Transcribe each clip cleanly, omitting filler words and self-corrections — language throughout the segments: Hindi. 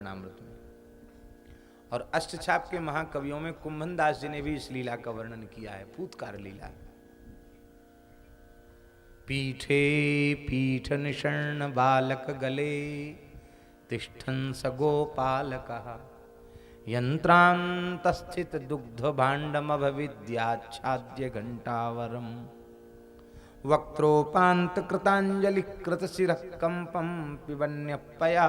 वचनामृत में। और अष्टछाप के महाकवियों में कुंभन दास जी ने भी इस लीला का वर्णन किया है, फूतकार लीला। पीठे पीठ निषण्ण बालक गले तिष्ठन् स गोपालकः यंत्रांतस्थित दुग्ध भाण्डमभविद्याच्छाद्य घंटावरम वक्त्रोपांत कृतांजलि कृत शिरः कंपम पिबन्यपया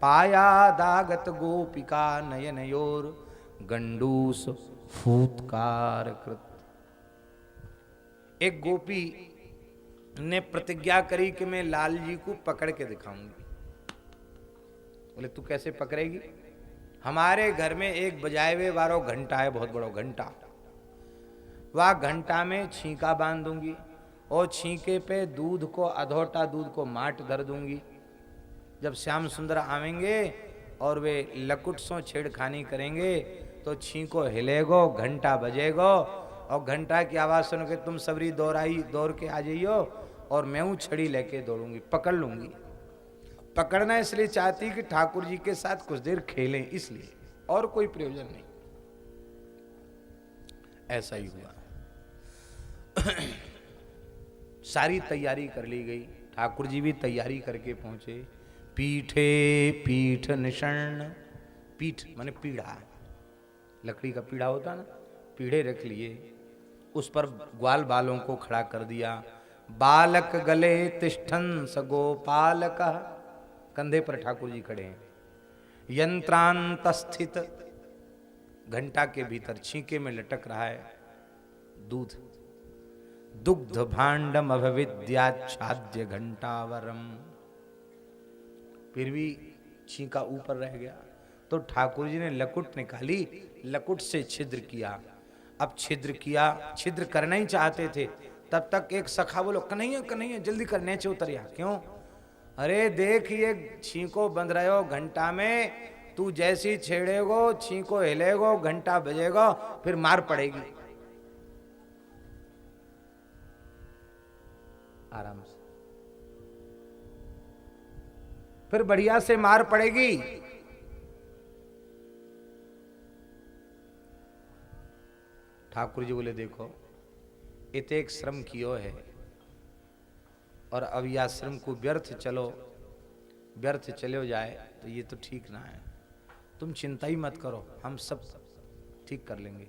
पायादागत गोपिका नयनयोर गंडूस फूत्कार कृत। एक गोपी ने प्रतिज्ञा करी कि मैं लाल जी को पकड़ के दिखाऊंगी। बोले तू कैसे पकड़ेगी? हमारे घर में एक बजाए हुए वारो घंटा है, बहुत बड़ा घंटा, वह घंटा में छींका बांध दूंगी और छींके पे दूध को, अधोटा दूध को माट धर दूंगी। जब श्याम सुंदर आवेंगे और वे लकुट सो छेड़खानी करेंगे तो छींको हिलेगो, घंटा बजेगो और घंटा की आवाज सुन के तुम सबरी दौड़ के आ जाइयो और मैं हूं छड़ी लेके दौड़ूंगी, पकड़ लूंगी। पकड़ना इसलिए चाहती कि ठाकुर जी के साथ कुछ देर खेलें, इसलिए, और कोई प्रयोजन नहीं। ऐसा ही हुआ। सारी तैयारी कर ली गई, ठाकुर जी भी तैयारी करके पहुंचे। पीठे पीठ निषण्ण, पीठ माने पीढ़ा, लकड़ी का पीढ़ा होता ना, पीढ़े रख लिए, उस पर ग्वाल बालों को खड़ा कर दिया। बालक गले तिष्ठन् स गोपालक, कंधे पर ठाकुर जी खड़े हैं। यंत्रांत स्थित, घंटा के भीतर छींके में लटक रहा है दूध। दुग्ध भांडम अभविद्याच्छाद्य घंटावरम, फिर भी छींका ऊपर रह गया तो ठाकुर जी ने लकुट निकाली, लकुट से छिद्र किया। अब छिद्र किया, छिद्र करना ही चाहते थे, तब तक एक सखा बोलो कन्हैया कन्हैया जल्दी कर, नीचे उतर या। क्यों? अरे देख ये छींको बंध रहे हो घंटा में, तू जैसी छेड़ेगो छींको हिलेगो, घंटा बजेगा, फिर मार पड़ेगी। आराम से, फिर बढ़िया से मार पड़ेगी। ठाकुर जी बोले देखो इतेक श्रम कियो है और अब यह श्रम को व्यर्थ चलो जाए तो ये तो ठीक ना है। तुम चिंता ही मत करो, हम सब ठीक कर लेंगे।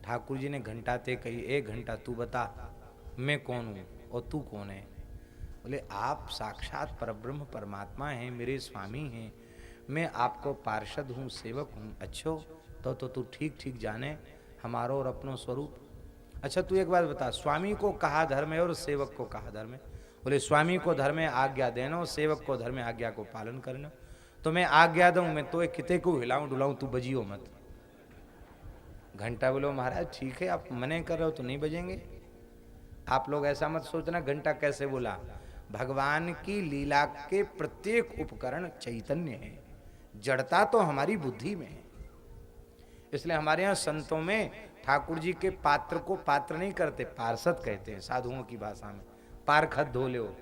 ठाकुर जी ने घंटा ते कही, एक घंटा तू बता मैं कौन हूं और तू कौन है? बोले आप साक्षात परब्रह्म परमात्मा हैं, मेरे स्वामी हैं, मैं आपको पार्षद हूँ, सेवक हूँ। अच्छो तो तू ठीक ठीक जाने हमारो और अपनो स्वरूप। अच्छा तू एक बात बता, स्वामी को कहा धर्म है और सेवक को कहा धर्म है? बोले स्वामी को धर्म है आज्ञा देना और सेवक को धर्म है आज्ञा को पालन करना। तो मैं आज्ञा दूं, मैं तो किते को हिलाऊं डुलाऊं, तू बजियो मत। घंटा बोलो महाराज ठीक है, आप मने कर रहे हो तो नहीं बजेंगे। आप लोग ऐसा मत सोचना घंटा कैसे बोला। भगवान की लीला के प्रत्येक उपकरण चैतन्य है, जड़ता तो हमारी बुद्धि में है। इसलिए हमारे यहाँ संतों में ठाकुर जी के पात्र को पात्र नहीं करते, पार्षद कहते हैं साधुओं की भाषा में। पारखद धो लो,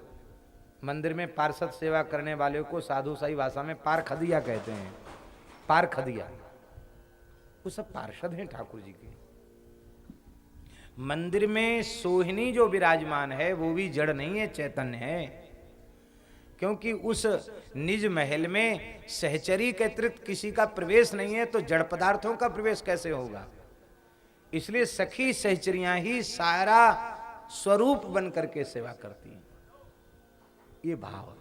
मंदिर में पार्षद सेवा करने वाले को साधु साई भाषा में पारखदिया कहते हैं। पारखदिया वो सब पार्षद हैं ठाकुर जी के। मंदिर में सोहिनी जो विराजमान है वो भी जड़ नहीं है, चैतन्य है। क्योंकि उस निज महल में सहचरी के अतिरिक्त किसी का प्रवेश नहीं है, तो जड़ पदार्थों का प्रवेश कैसे होगा? इसलिए सखी सहचरियां ही सारा स्वरूप बन करके सेवा करती हैं, ये भाव है।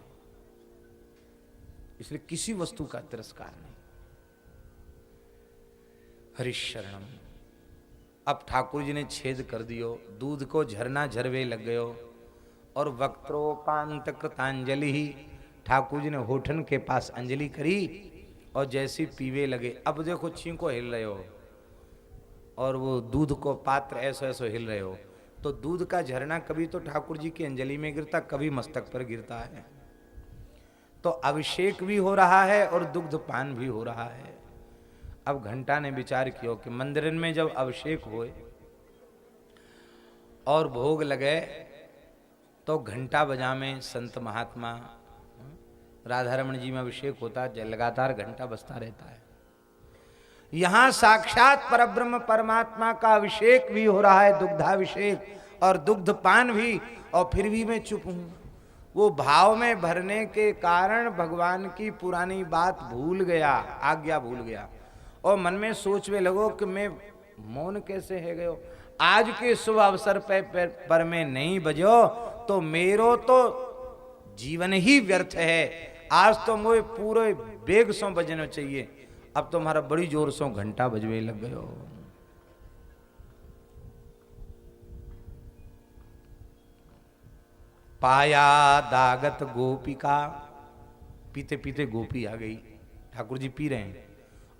इसलिए किसी वस्तु का तिरस्कार नहीं। हरिशरणम। अब ठाकुर जी ने छेद कर दियो, दूध को झरना झरवे लग गयो और वक्त्रोपांत कृतांजलि ही, ठाकुर जी ने होठन के पास अंजलि करी और जैसी पीवे लगे। अब देखो छींको हिल रहे हो और वो दूध को पात्र ऐसो ऐसो हिल रहे हो, तो दूध का झरना कभी तो ठाकुर जी की अंजलि में गिरता, कभी मस्तक पर गिरता है। तो अभिषेक भी हो रहा है और दुग्ध पान भी हो रहा है। अब घंटा ने विचार किया कि मंदिर में जब अभिषेक होए और भोग लगे तो घंटा बजा में संत महात्मा राधा रमण जी में अभिषेक होता है, लगातार घंटा बजता रहता है। यहां साक्षात परब्रह्म परमात्मा का अभिषेक भी हो रहा है, दुग्धाभिषेक और दुग्धपान भी, और फिर भी मैं चुप हूं। वो भाव में भरने के कारण भगवान की पुरानी बात भूल गया, आज्ञा भूल गया, और मन में सोचने लगो कि मैं मौन कैसे है गयो, आज के शुभ अवसर पर मैं नहीं बजो तो मेरो तो जीवन ही व्यर्थ है। आज तो मुझे पूरे बेग सो बजना चाहिए, अब तो हमारा बड़ी जोर सो घंटा बजवे लग गयो। पाया दागत गोपिका, पीते पीते गोपी आ गई, ठाकुर जी पी रहे हैं।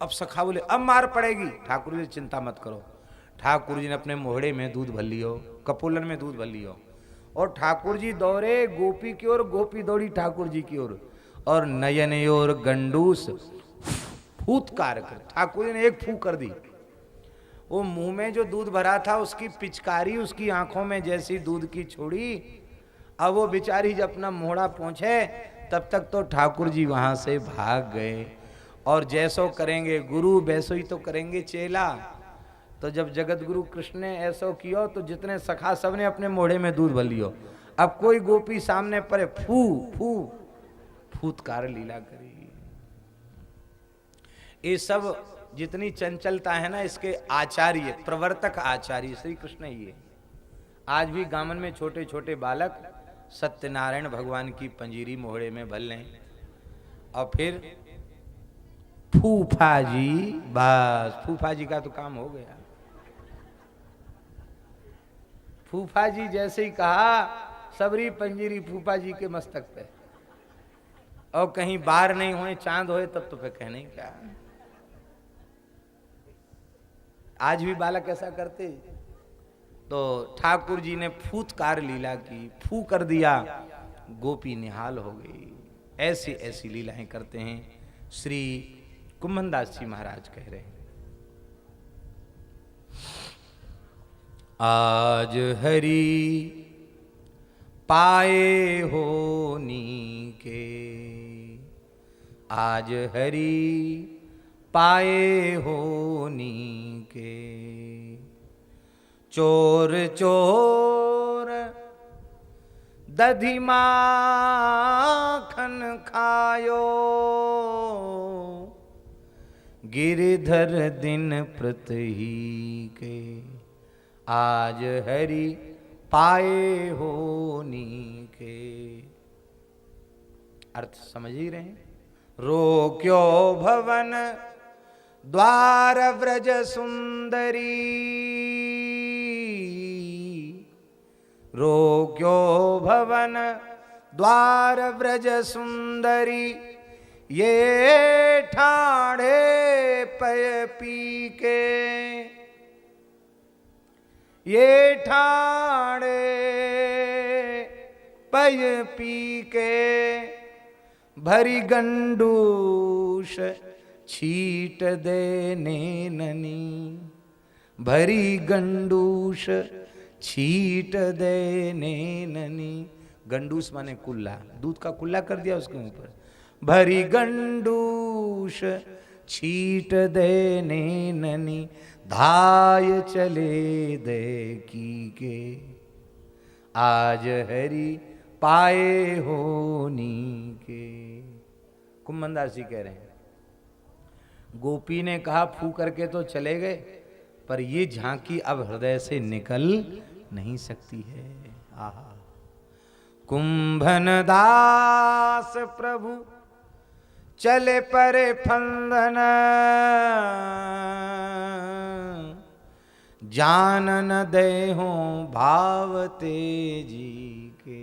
अब सखा बोले अब मार पड़ेगी, ठाकुर जी चिंता मत करो। ठाकुर जी ने अपने मोहड़े में दूध भर लियो, कपोलन में दूध भर लियो, और ठाकुर जी दौड़े गोपी की ओर, गोपी दौड़ी ठाकुर जी की ओर, और नयन और गंडूस फूतकार कर ठाकुर जी ने एक फूक कर दी। वो मुंह में जो दूध भरा था उसकी पिचकारी उसकी आंखों में जैसी दूध की छोड़ी। अब वो बेचारी जब अपना मोहड़ा पहुंचे तब तक तो ठाकुर जी वहां से भाग गए। और जैसो करेंगे गुरु वैसो ही तो करेंगे चेला। तो जब जगत गुरु कृष्ण ने ऐसो कियो तो जितने सखा सब ने अपने मोहड़े में दूध भर लियो। अब कोई गोपी सामने पड़े फू फू फूतकार लीला करी। ये सब जितनी चंचलता है ना, इसके आचार्य प्रवर्तक आचार्य श्री कृष्ण ही है। आज भी गामन में छोटे छोटे बालक सत्यनारायण भगवान की पंजीरी मोहड़े में भर लें और फिर फूफा जी, बस फूफा जी का तो काम हो गया। फूफा जी जैसे ही कहा सबरी पंजीरी फूफा जी के मस्तक पे, और कहीं बार नहीं हुए चांद होए तब तो फिर कहने क्या। आज भी बालक ऐसा करते। तो ठाकुर जी ने फूतकार लीला की, फू कर दिया, गोपी निहाल हो गई। ऐसी ऐसी लीलाएं करते हैं श्री कुम्भनदास जी महाराज कह रहे हैं। आज हरि पाए होनी के, आज हरि पाए होनी के, चोर चोर दधि माखन खायो, गिरधर दिन प्रतही के, आज हरि पाए होनी के। अर्थ समझ ही रहे हैं। रोक्यो भवन द्वार व्रज सुंदरी, रोक्यो भवन द्वार व्रज सुंदरी, ये ठाणे पय पी के, ये ठाणे पय पी के, भरी गंडूष छीट देने ननी, भरी गंडूष छीट देने ननी। गंडूस माने कुल्ला, दूध का कुल्ला कर दिया उसके ऊपर। भरी गंडूष छीट देने ननी, धाय चले दे की के, आज हरि पाए होनी के। कुम्भनदास जी कह रहे हैं गोपी ने कहा फू करके तो चले गए, पर ये झांकी अब हृदय से निकल नहीं सकती है। आहा, कुंभनदास प्रभु चले परे फंदन, जान न देहो भाव तेजी के,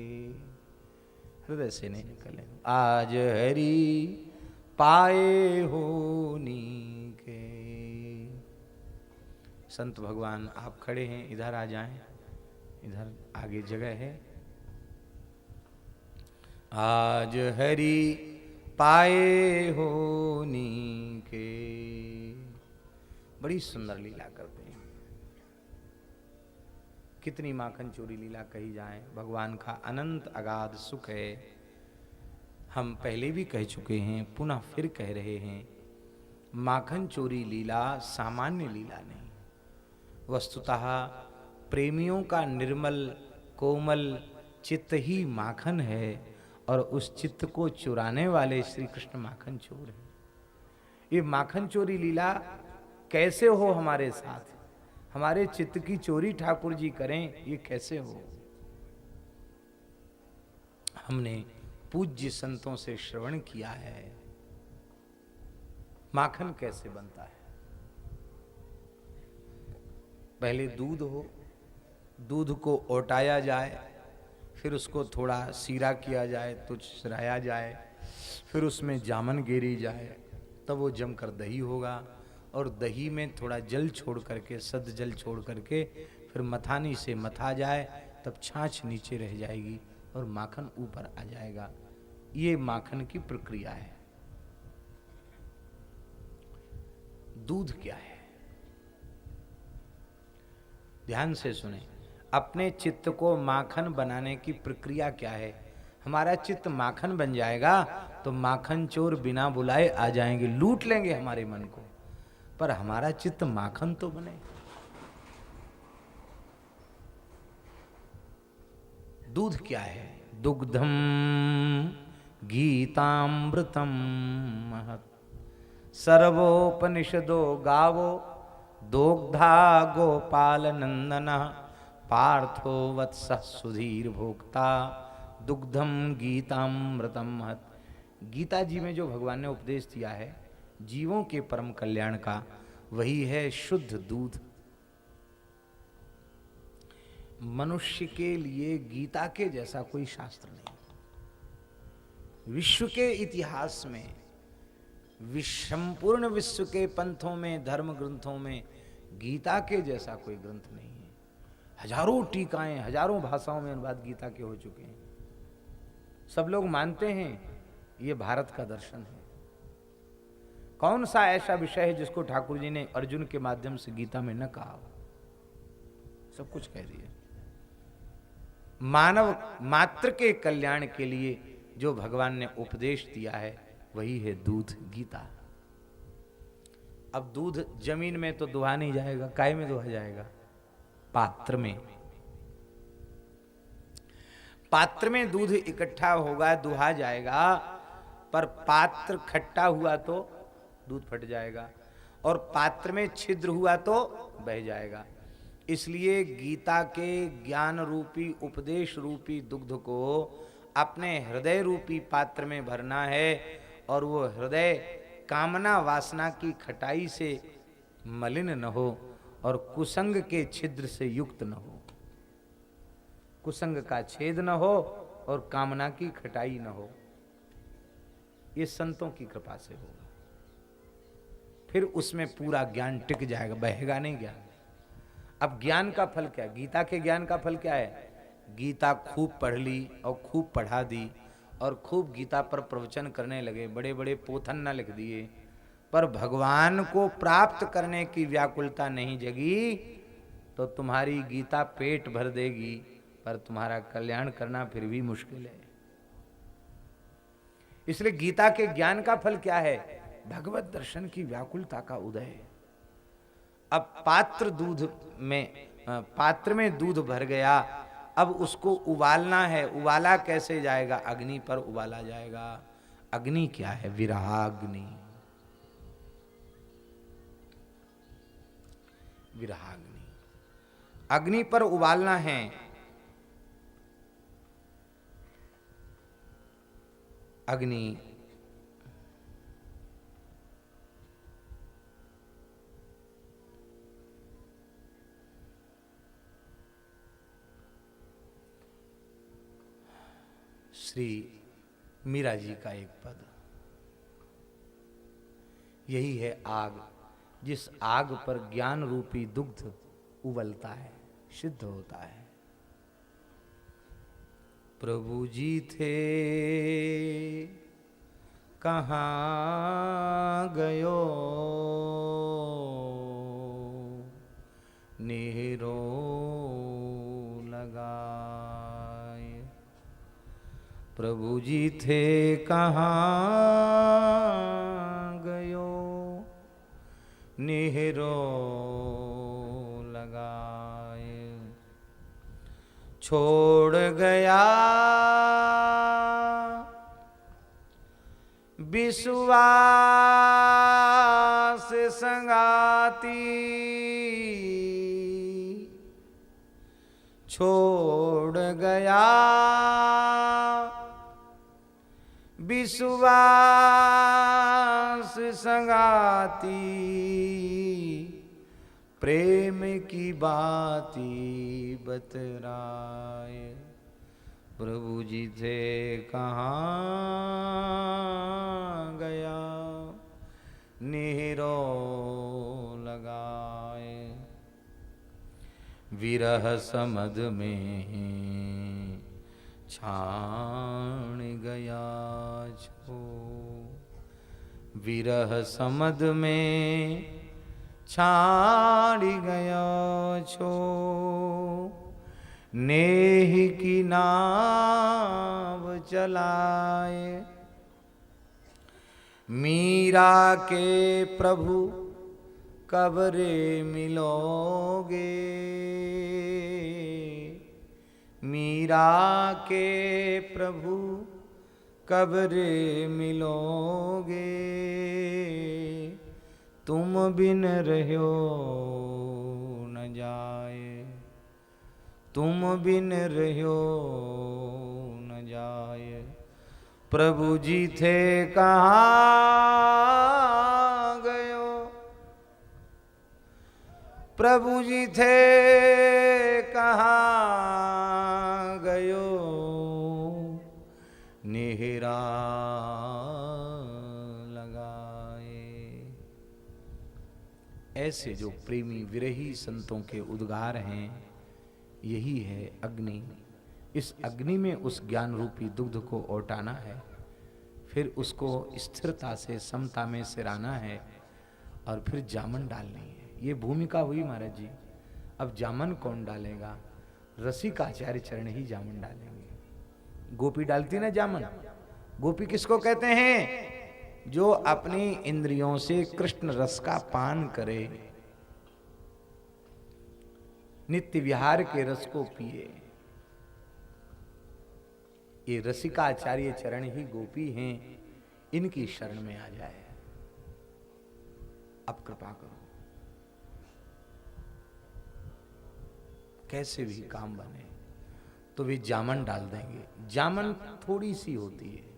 हृदय से नहीं निकले। आज हरि पाए होनी के। संत भगवान आप खड़े हैं, इधर आ जाएं, इधर आगे जगह है। आज हरि पाए होनी के। बड़ी सुंदर लीला करते हैं। कितनी माखन चोरी लीला कही जाए, भगवान का अनंत अगाध सुख है। हम पहले भी कह चुके हैं, पुनः फिर कह रहे हैं, माखन चोरी लीला सामान्य लीला नहीं। वस्तुतः प्रेमियों का निर्मल कोमल चित्त ही माखन है, और उस चित्त को चुराने वाले श्री कृष्ण माखन चोर है। ये माखन चोरी लीला कैसे हो हमारे साथ? हमारे चित्त की चोरी ठाकुर जी करें, ये कैसे हो? हमने पूज्य संतों से श्रवण किया है माखन कैसे बनता है। पहले दूध हो, दूध को ओटाया जाए, फिर उसको थोड़ा सीरा किया जाए तो चुराया जाए, फिर उसमें जामन गेरी जाए, तब वो जमकर दही होगा। और दही में थोड़ा जल छोड़ करके, सद जल छोड़ करके फिर मथानी से मथा जाए, तब छाछ नीचे रह जाएगी और माखन ऊपर आ जाएगा। ये माखन की प्रक्रिया है। दूध क्या है? ध्यान से सुने। अपने चित्त को माखन बनाने की प्रक्रिया क्या है? हमारा चित्त माखन बन जाएगा तो माखन चोर बिना बुलाए आ जाएंगे, लूट लेंगे हमारे मन को। पर हमारा चित्त माखन तो बने। दूध क्या है? दुग्धम गीतामृतम महत् सर्वोपनिषदो गावो दोग्धा गोपाल नंदन पार्थो वत्स सुधीर भोक्ता दुग्धम गीतामृतम महत्। गीता जी में जो भगवान ने उपदेश दिया है जीवों के परम कल्याण का, वही है शुद्ध दूध। मनुष्य के लिए गीता के जैसा कोई शास्त्र नहीं। विश्व के इतिहास में, संपूर्ण विश्व के पंथों में, धर्म ग्रंथों में गीता के जैसा कोई ग्रंथ नहीं है। हजारों टीकाएं, हजारों भाषाओं में अनुवाद गीता के हो चुके हैं। सब लोग मानते हैं ये भारत का दर्शन है। कौन सा ऐसा विषय है जिसको ठाकुर जी ने अर्जुन के माध्यम से गीता में न कहा? सब कुछ कह दिया। मानव मात्र के कल्याण के लिए जो भगवान ने उपदेश दिया है वही है दूध, गीता। अब दूध जमीन में तो दुहा नहीं जाएगा, काय में दुहा जाएगा? पात्र में। पात्र में दूध इकट्ठा होगा, दुहा जाएगा, पर पात्र खट्टा हुआ तो दूध फट जाएगा, और पात्र में छिद्र हुआ तो बह जाएगा। इसलिए गीता के ज्ञान रूपी, उपदेश रूपी दुग्ध को अपने हृदय रूपी पात्र में भरना है, और वो हृदय कामना वासना की खटाई से मलिन न हो और कुसंग के छिद्र से युक्त न हो। कुसंग का छेद न हो और कामना की खटाई न हो। ये संतों की कृपा से होगा, फिर उसमें पूरा ज्ञान टिक जाएगा, बहेगा नहीं ज्ञान। अब ज्ञान का फल क्या है? गीता के ज्ञान का फल क्या है? गीता खूब पढ़ ली और खूब पढ़ा दी और खूब गीता पर प्रवचन करने लगे, बड़े बड़े पोथन न लिख दिए, पर भगवान को प्राप्त करने की व्याकुलता नहीं जगी तो तुम्हारी गीता पेट भर देगी, पर तुम्हारा कल्याण करना फिर भी मुश्किल है। इसलिए गीता के ज्ञान का फल क्या है? भगवत दर्शन की व्याकुलता का उदय। अब पात्र में दूध भर गया, अब उसको उबालना है। उबाला कैसे जाएगा? अग्नि पर उबाला जाएगा। अग्नि क्या है? विरहाग्नि। विरहाग्नि, अग्नि पर उबालना है। अग्नि श्री मीरा जी का एक पद, यही है आग। जिस आग पर ज्ञान रूपी दुग्ध उबलता है, सिद्ध होता है। प्रभु जी थे कहाँ गयो, नेरो लगाए। प्रभु जी थे कहाँ गयो, निहरो लगाए। छोड़ गया विश्वास संगाती, छोड़ गया विश्वास संगाती, प्रेम की बाती बतराए। प्रभु जी थे कहाँ गया, निहरो लगाए। विरह समद में छाण गया छो, विरह समद में छाण गया छो। नेह की नाव चलाए, मीरा के प्रभु कब रे मिलोगे, मीरा के प्रभु कब रे मिलोगे। तुम बिन रहो न जाए, तुम बिन रहो न जाए। प्रभु जी थे कहाँ गयो, प्रभु जी थे कहाँ गयो, निहरा लगाए। ऐसे जो प्रेमी विरही संतों के उद्गार हैं, यही है अग्नि। इस अग्नि में उस ज्ञान रूपी दुग्ध को औटाना है, फिर उसको स्थिरता से समता में सिराना है, और फिर जामन डालनी है। ये भूमिका हुई महाराज जी। अब जामन कौन डालेगा? रसिकाचार्य चरण ही जामन डालेंगे। गोपी डालती ना जामन। गोपी किसको कहते हैं? जो अपनी इंद्रियों से कृष्ण रस का पान करे, नित्य विहार के रस को पिए। ये रसिकाचार्य चरण ही गोपी हैं, इनकी शरण में आ जाए। अब कृपा करो, कैसे भी काम बने तो वे जामन डाल देंगे। जामन थोड़ी सी होती है,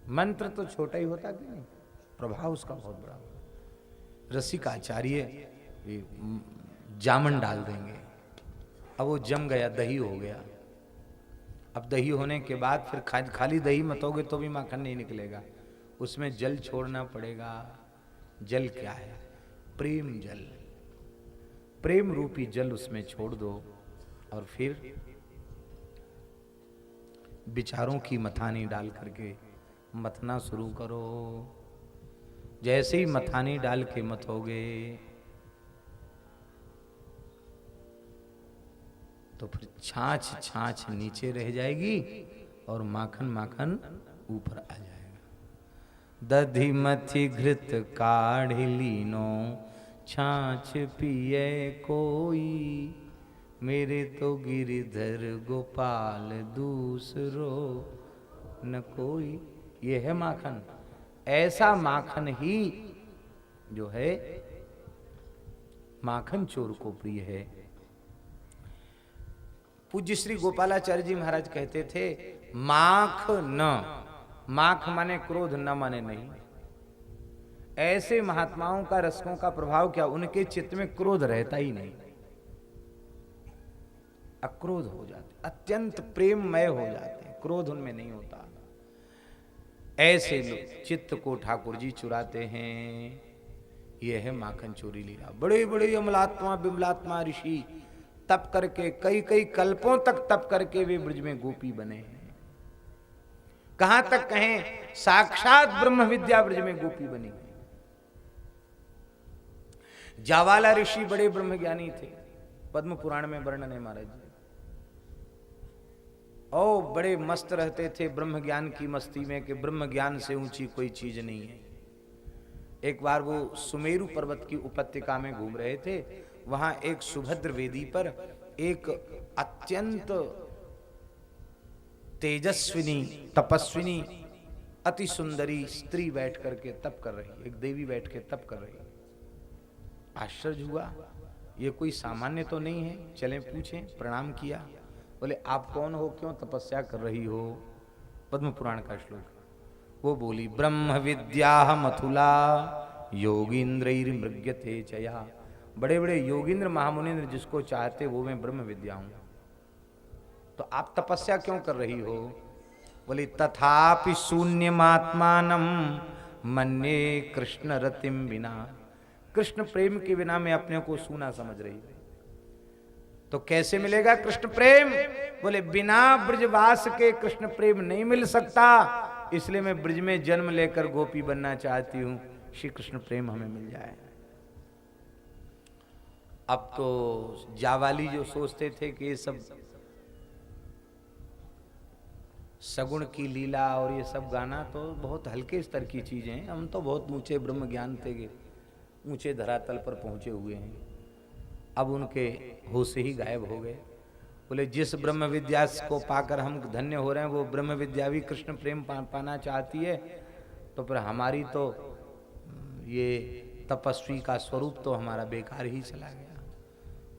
मंत्र तो छोटा ही होता कि नहीं, प्रभाव उसका बहुत बड़ा होता। रसिकाचार्य जामन डाल देंगे। अब वो जम गया, दही हो गया। अब दही होने के बाद फिर खाली दही मतोगे तो भी माखन नहीं निकलेगा, उसमें जल छोड़ना पड़ेगा। जल क्या है? प्रेम जल। प्रेम रूपी जल उसमें छोड़ दो, और फिर विचारों की मथानी डाल करके मथना शुरू करो। जैसे ही मथानी डाल के मतोगे तो फिर छाछ छाछ नीचे रह जाएगी और माखन माखन ऊपर आ जाएगा। दधि मथि घृत काढ़ लीनो, छाछ पिए कोई, मेरे तो गिरिधर गोपाल दूसरो न कोई। ये है माखन। ऐसा माखन ही जो है माखन चोर को प्रिय है। पूज्य श्री गोपालाचार्य जी महाराज कहते थे, माख न, माख माने क्रोध, न माने नहीं। ऐसे महात्माओं का रसकों का प्रभाव क्या, उनके चित्त में क्रोध रहता ही नहीं, अक्रोध हो जाते, अत्यंत प्रेममय हो जाते हैं, क्रोध उनमें नहीं होता। ऐसे लोग चित्त को ठाकुर जी चुराते हैं। यह है माखन चोरी लीला। बड़े बड़े अमलात्मा बिमलात्मा ऋषि तप करके, कई कई कल्पों तक तप करके वे ब्रज में गोपी बने हैं। कहां तक कहें, साक्षात ब्रह्म विद्या ब्रज में गोपी बनी। जावाला ऋषि बड़े ब्रह्मज्ञानी थे, पद्म पुराण में वर्णन है महाराज जी। ओ बड़े मस्त रहते थे ब्रह्म ज्ञान की मस्ती में कि ब्रह्म ज्ञान से ऊंची कोई चीज नहीं है। एक बार वो सुमेरु पर्वत की उपत्यका में घूम रहे थे, वहां एक सुभद्र वेदी पर एक अत्यंत तेजस्विनी तपस्विनी अति सुंदरी स्त्री बैठ करके तप कर रही, एक देवी बैठ के तप कर रही। आश्चर्य हुआ, ये कोई सामान्य तो नहीं है, चलें पूछें। प्रणाम किया, बोले आप कौन हो, क्यों तपस्या कर रही हो? पद्म पुराण का श्लोक। वो बोली ब्रह्म विद्या मथुला योगींद्रैर्मृग्यते चया। बड़े बड़े योगींद्र महामुनिंद्र जिसको चाहते वो मैं ब्रह्म विद्या हूं। तो आप तपस्या क्यों कर रही हो? बोली तथापि शून्यमात्मानम मन्ये कृष्ण रतिम बिना। कृष्ण प्रेम के बिना मैं अपने को सूना समझ रही हूं। तो कैसे मिलेगा कृष्ण प्रेम? बोले बिना ब्रजवास के कृष्ण प्रेम नहीं मिल सकता, इसलिए मैं ब्रज में जन्म लेकर गोपी बनना चाहती हूं, श्री कृष्ण प्रेम हमें मिल जाए। अब तो जावाली जो सोचते थे कि ये सब सगुण की लीला और ये सब गाना तो बहुत हल्के स्तर की चीजें हैं, हम तो बहुत ऊंचे ब्रह्म ज्ञान थे, ऊंचे धरातल पर पहुंचे हुए हैं। अब उनके होश ही गायब हो गए। बोले जिस ब्रह्म विद्या को पाकर हम धन्य हो रहे हैं, वो ब्रह्म विद्या भी कृष्ण प्रेम पाना चाहती है, तो फिर हमारी तो ये तपस्वी का स्वरूप तो हमारा बेकार ही चला गया।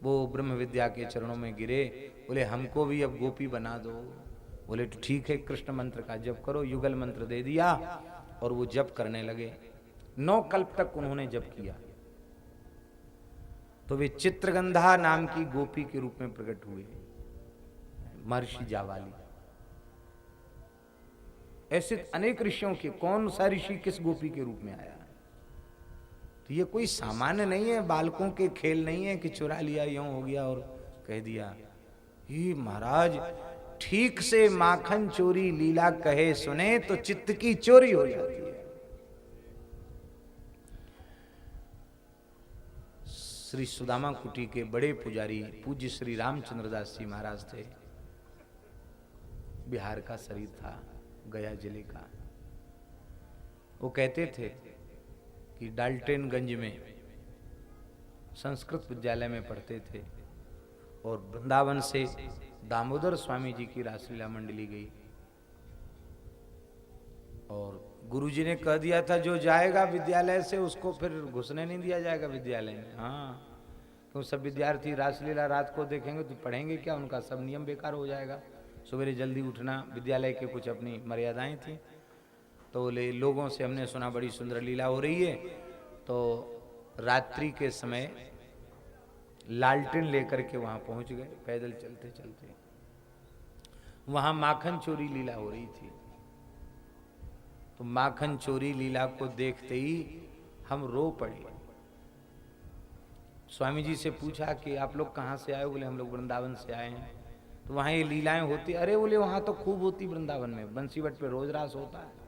वो ब्रह्म विद्या के चरणों में गिरे, बोले हमको भी अब गोपी बना दो। बोले तो ठीक है, कृष्ण मंत्र का जप करो। युगल मंत्र दे दिया और वो जप करने लगे। 9 कल्प तक उन्होंने जप किया, तो वे चित्रगंधा नाम की गोपी के रूप में प्रकट हुए, महर्षि जावाली। ऐसे अनेक ऋषियों के, कौन सा ऋषि किस गोपी के रूप में आया? तो ये कोई सामान्य नहीं है, बालकों के खेल नहीं है कि चुरा लिया यूं हो गया और कह दिया। ये महाराज ठीक से माखन चोरी लीला कहे सुने तो चित्त की चोरी हो जाती है। श्री सुदामा कुटी के बड़े पुजारी पूज्य श्री रामचंद्र दास जी महाराज थे। बिहार का शरीर था, गया जिले का। वो कहते थे कि डाल्टनगंज में संस्कृत विद्यालय में पढ़ते थे और वृंदावन से दामोदर स्वामी जी की रासलीला मंडली गई और गुरुजी ने कह दिया था जो जाएगा विद्यालय से उसको फिर घुसने नहीं दिया जाएगा विद्यालय में। हाँ, तो सब विद्यार्थी रासलीला रात को देखेंगे तो पढ़ेंगे क्या, उनका सब नियम बेकार हो जाएगा। सवेरे जल्दी उठना, विद्यालय के कुछ अपनी मर्यादाएं थी। तो लोगों से हमने सुना बड़ी सुंदर लीला हो रही है, तो रात्रि के समय लालटेन लेकर के वहां पहुंच गए, पैदल चलते चलते। वहां माखन चोरी लीला हो रही थी, तो माखन चोरी लीला को देखते ही हम रो पड़े। स्वामी जी से पूछा कि आप लोग कहाँ से आए? बोले हम लोग वृंदावन से आए हैं। तो वहां ये लीलाएं होती? अरे बोले वहां तो खूब होती वृंदावन में, बंसीवट पे रोज रास होता है।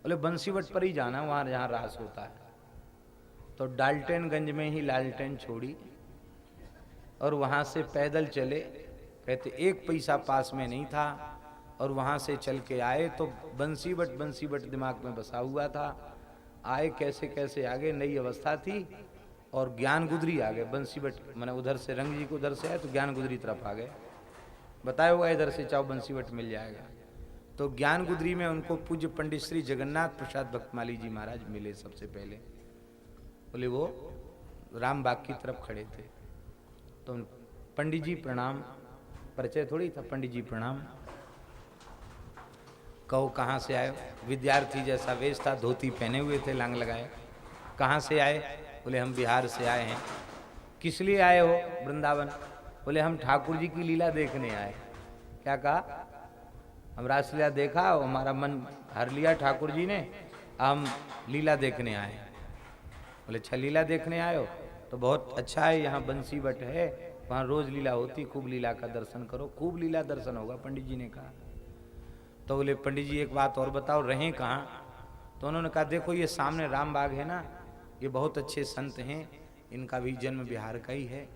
बोले बंसीवट पर ही जाना, वहां जहां रास होता है। तो डाल्टनगंज में ही लालटेन छोड़ी और वहां से पैदल चले। कहते 1 पैसा पास में नहीं था और वहां से चल के आए तो बंसीवट दिमाग में बसा हुआ था। आए कैसे कैसे आगे, नई अवस्था थी और ज्ञान गुदरी आ गए। बंसीवट मैंने उधर से रंग जी को उधर से आए तो ज्ञान गुदरी तरफ आ गए। बताया हुआ इधर से चाहो बंसीवट मिल जाएगा। तो ज्ञान गुदरी में उनको पूज्य पंडित श्री जगन्नाथ प्रसाद भक्तमाली जी महाराज मिले सबसे पहले। बोले वो रामबाग की तरफ खड़े थे। तो पंडित जी प्रणाम, परिचय थोड़ी था। पंडित जी प्रणाम, कहो कहाँ से आए? विद्यार्थी जैसा वेश था, धोती पहने हुए थे, लांग लगाए। कहाँ से आए? बोले हम बिहार से आए हैं। किस लिए आए हो वृंदावन? बोले हम ठाकुर जी की लीला देखने आए। क्या कहा? हम रासलीला देखा, हमारा मन हर लिया ठाकुर जी ने, हम लीला देखने आए। बोले अच्छा लीला देखने आए हो तो बहुत अच्छा है, यहाँ बंसीवट है, वहाँ रोज लीला होती, खूब लीला का दर्शन करो। खूब लीला दर्शन होगा, पंडित जी ने कहा। तो बोले पंडित जी एक बात और बताओ, रहें कहाँ? तो उन्होंने कहा देखो ये सामने रामबाग है ना, ये बहुत अच्छे संत हैं, इनका भी जन्म बिहार का ही है,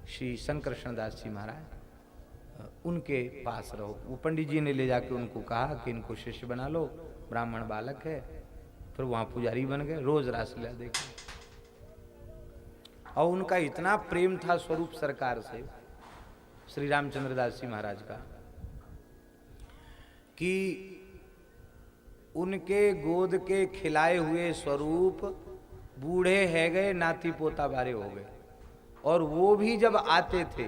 श्री शंकर दास जी महाराज। उनके पास रहो। वो पंडित जी ने ले जाके उनको कहा कि इनको शिष्य बना लो, ब्राह्मण बालक है। फिर वहाँ पुजारी बन गए, रोज रासलीला देखे। और उनका इतना प्रेम था स्वरूप सरकार से, श्री रामचंद्र दास जी महाराज का, कि उनके गोद के खिलाए हुए स्वरूप बूढ़े है गए, नाती पोता बारे हो गए। और वो भी जब आते थे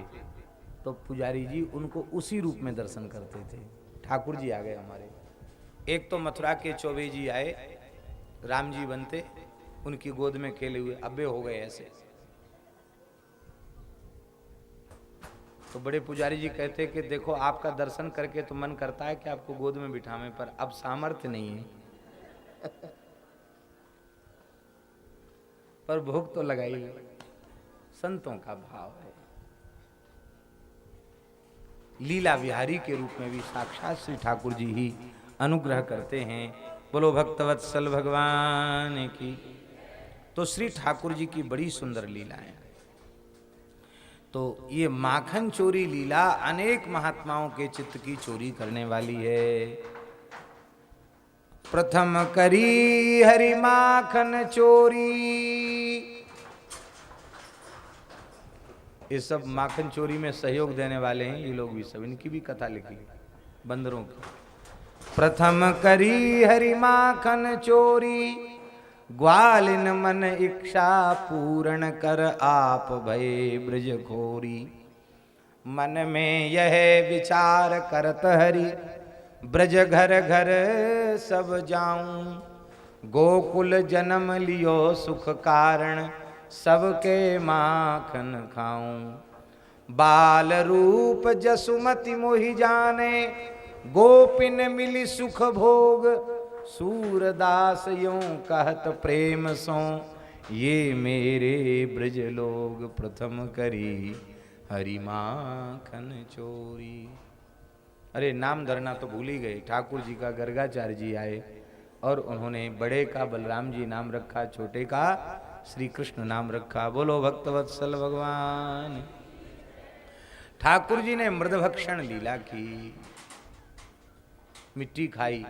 तो पुजारी जी उनको उसी रूप में दर्शन करते थे। ठाकुर जी आ गए हमारे। एक तो मथुरा के चौबे जी आए, राम जी बनते, उनकी गोद में खेले हुए अब्बे हो गए ऐसे। तो बड़े पुजारी जी कहते कि देखो आपका दर्शन करके तो मन करता है कि आपको गोद में बिठावें, पर अब सामर्थ्य नहीं है। पर भोग तो लगाई। संतों का भाव है। लीला विहारी के रूप में भी साक्षात श्री ठाकुर जी ही अनुग्रह करते हैं। बोलो भक्तवत्सल भगवान की। तो श्री ठाकुर जी की बड़ी सुंदर लीलाएं। तो ये माखन चोरी लीला अनेक महात्माओं के चित्त की चोरी करने वाली है। प्रथम करी हरि माखन चोरी। ये सब माखन चोरी में सहयोग देने वाले हैं ये लोग भी सब। इनकी भी कथा लिखी बंदरों की। प्रथम करी हरि माखन चोरी, ग्वालिन मन इच्छा पूर्ण कर आप भय ब्रज खोरी। मन में यह विचार करत हरि, ब्रज घर घर सब जाऊं। गोकुल जन्म लियो सुख कारण, सबके माखन खाऊं। बाल रूप जसुमति मोहि जाने, गोपिन मिली सुख भोग। सूरदास यूं कहत प्रेम सो, ये मेरे ब्रज लोग। प्रथम करी हरि माखन चोरी। अरे नाम धरना तो भूल ही गए। ठाकुर जी का गर्गाचार्य जी आए और उन्होंने बड़े का बलराम जी नाम रखा, छोटे का श्री कृष्ण नाम रखा। बोलो भक्तवत्सल भगवान। ठाकुर जी ने मृदभक्षण लीला की, मिट्टी खाई।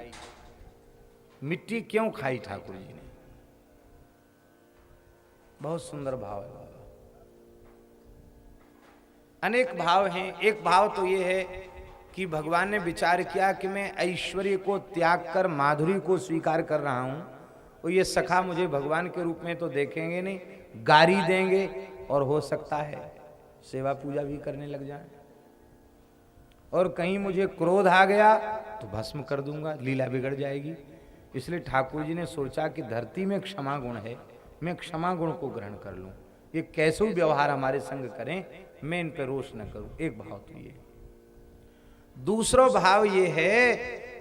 मिट्टी क्यों खाई ठाकुर जी ने? बहुत सुंदर भाव है बाबा। अनेक भाव हैं। एक भाव तो ये है कि भगवान ने विचार किया कि मैं ऐश्वर्य को त्याग कर माधुरी को स्वीकार कर रहा हूं, तो ये सखा मुझे भगवान के रूप में तो देखेंगे नहीं, गारी देंगे और हो सकता है सेवा पूजा भी करने लग जाए। और कहीं मुझे क्रोध आ गया तो भस्म कर दूंगा, लीला बिगड़ जाएगी। इसलिए ठाकुर जी ने सोचा कि धरती में क्षमा गुण है, मैं क्षमा गुण को ग्रहण कर लूं। ये कैसे व्यवहार हमारे संग करें, मैं इन पर रोष न करूं। एक भाव तो ये। दूसरा भाव ये है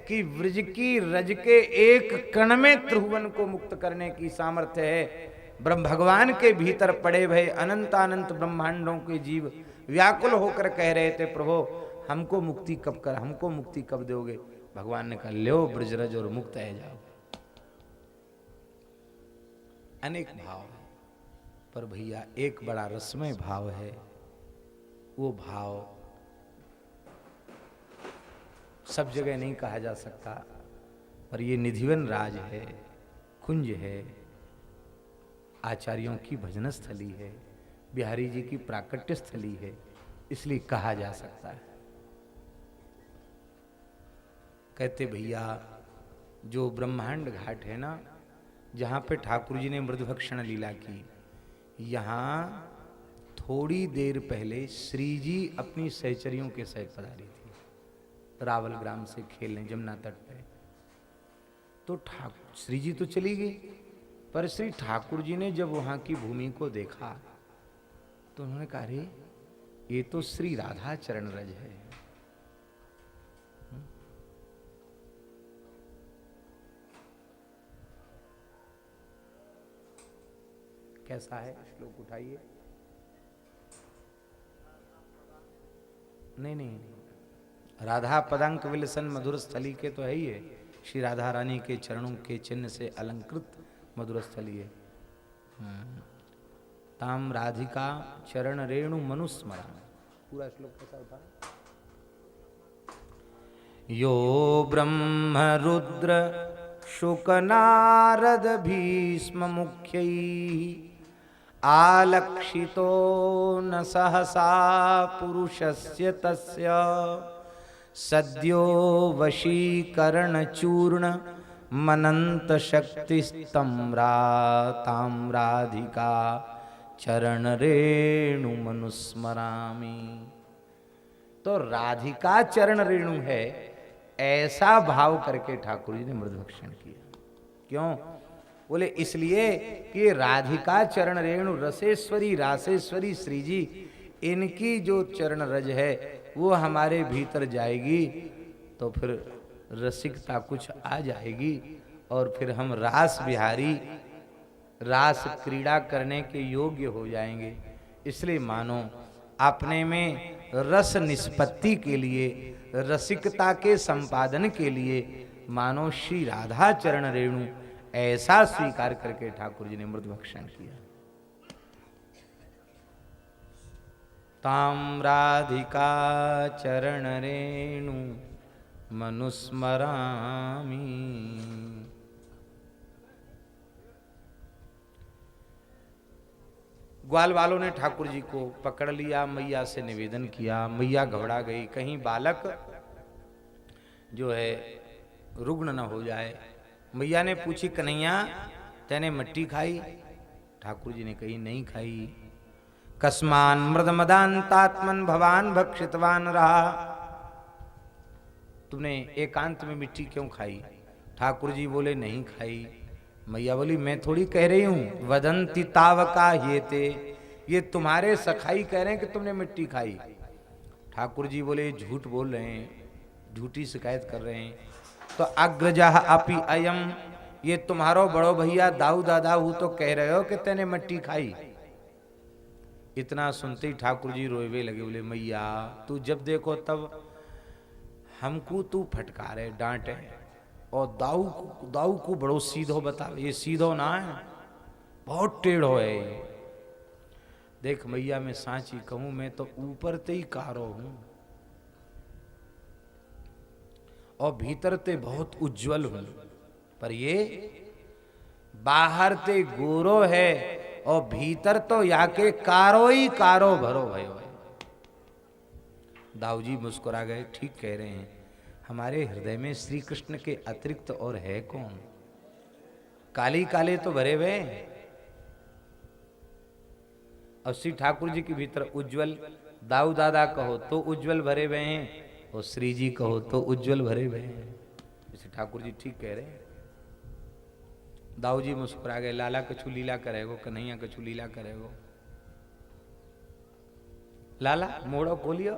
कि व्रज की रज के एक कण में त्रिभुवन को मुक्त करने की सामर्थ्य है। ब्रह्म भगवान के भीतर पड़े भय अनंतानंत ब्रह्मांडों के जीव व्याकुल होकर कह रहे थे, प्रभु हमको मुक्ति कब कर, हमको मुक्ति कब दोगे? भगवान ने कहा लो ब्रजरज और मुक्त है जाओ। अनेक भाव है, पर भैया एक बड़ा रसमय भाव है। वो भाव सब जगह नहीं कहा जा सकता, पर ये निधिवन राज है, कुंज है, आचार्यों की भजन स्थली है, बिहारी जी की प्राकट्य स्थली है, इसलिए कहा जा सकता है। कहते भैया जो ब्रह्मांड घाट है ना, जहाँ पे ठाकुर जी ने मृदभक्षण लीला की, यहाँ थोड़ी देर पहले श्री जी अपनी सहचरियों के सहित पधारी थी, रावल ग्राम से खेलने जमुना तट पे। तो ठाकुर श्री जी तो चली गई, पर श्री ठाकुर जी ने जब वहाँ की भूमि को देखा तो उन्होंने कहा अरे ये तो श्री राधा चरण रज है। कैसा है श्लोक उठाइए। नहीं नहीं, राधा पदांक विलसन मधुर स्थली के तो है ही है। श्री राधा रानी के चरणों के चिन्ह से अलंकृत मधुर स्थली है। ताम राधिका चरण रेणु मनुस्मरण। पूरा श्लोक कैसा होता है? यो ब्रह्म रुद्र शुक नारद भीष्म मुख्यैः आलक्षितो न सहसा पुरुषस्य तस्य सद्यो वशीकरण चूर्ण मनंत शक्ति ताम्राधिका चरण रेणु मनुस्मरामि। तो राधिका चरण रेणु है, ऐसा भाव करके ठाकुर जी ने मृदभक्षण किया। क्यों? बोले इसलिए कि राधिका चरण रेणु रसेश्वरी रासेश्वरी श्री जी, इनकी जो चरण रज है वो हमारे भीतर जाएगी तो फिर रसिकता कुछ आ जाएगी और फिर हम रास बिहारी रास क्रीड़ा करने के योग्य हो जाएंगे। इसलिए मानो अपने में रस निष्पत्ति के लिए, रसिकता के संपादन के लिए मानो श्री राधा चरण रेणु ऐसा स्वीकार करके ठाकुर जी ने मृदभक्षण किया। ताम्राधिका चरण रेणु मनुस्मरामि। ग्वाल वालों ने ठाकुर जी को पकड़ लिया, मैया से निवेदन किया। मैया घबरा गई, कहीं बालक जो है रुग्ण न हो जाए। मैया ने पूछी, कन्हैया तैने मिट्टी खाई? ठाकुर जी ने कही, नहीं खाई। कस्मान मृद मदांतात्मन भवान भक्षितवान रहा, तुमने एकांत में मिट्टी क्यों खाई? ठाकुर जी बोले, नहीं खाई। मैया बोली, मैं थोड़ी कह रही हूं, वदंती तावका ये तुम्हारे सखाई कह रहे हैं कि तुमने मिट्टी खाई। ठाकुर जी बोले, झूठ बोल रहे हैं, झूठी शिकायत कर रहे हैं। तो अग्रजा अपि अयम, ये तुम्हारो बड़ो भैया दाऊ दादा हूं तो कह रहे हो कि तेने मिट्टी खाई। इतना सुनते ही ठाकुर जी रोएवे लगे। बोले, मैया तू जब देखो तब हमको तू फटकारे डांटे और दाऊ को बड़ो सीधो बता। ये सीधो ना है, बहुत टेढ़ो है ये। देख मैया मैं सांची कहूं, मैं तो ऊपर ते ही कारो हूं और भीतर ते बहुत उज्जवल हूं, पर ये बाहर ते गोरो है और भीतर तो याके कारो ही कारो भरो भयो है। दाऊ जी मुस्कुरा गए, ठीक कह रहे हैं, हमारे हृदय में श्री कृष्ण के अतिरिक्त और है कौन? काली काले तो भरे हुए हैं और श्री ठाकुर जी के भीतर उज्जवल, दाऊ दादा कहो तो उज्जवल भरे हुए हैं और श्री जी कहो तो उज्जवल भरे हुए हैं। श्री ठाकुर जी ठीक कह रहे हैं। दाऊ जी मुस्कुरा गए, लाला कछु लीला करेगो, कन्हैया कछु लीला करेगो। लाला मोड़ो खोलियो,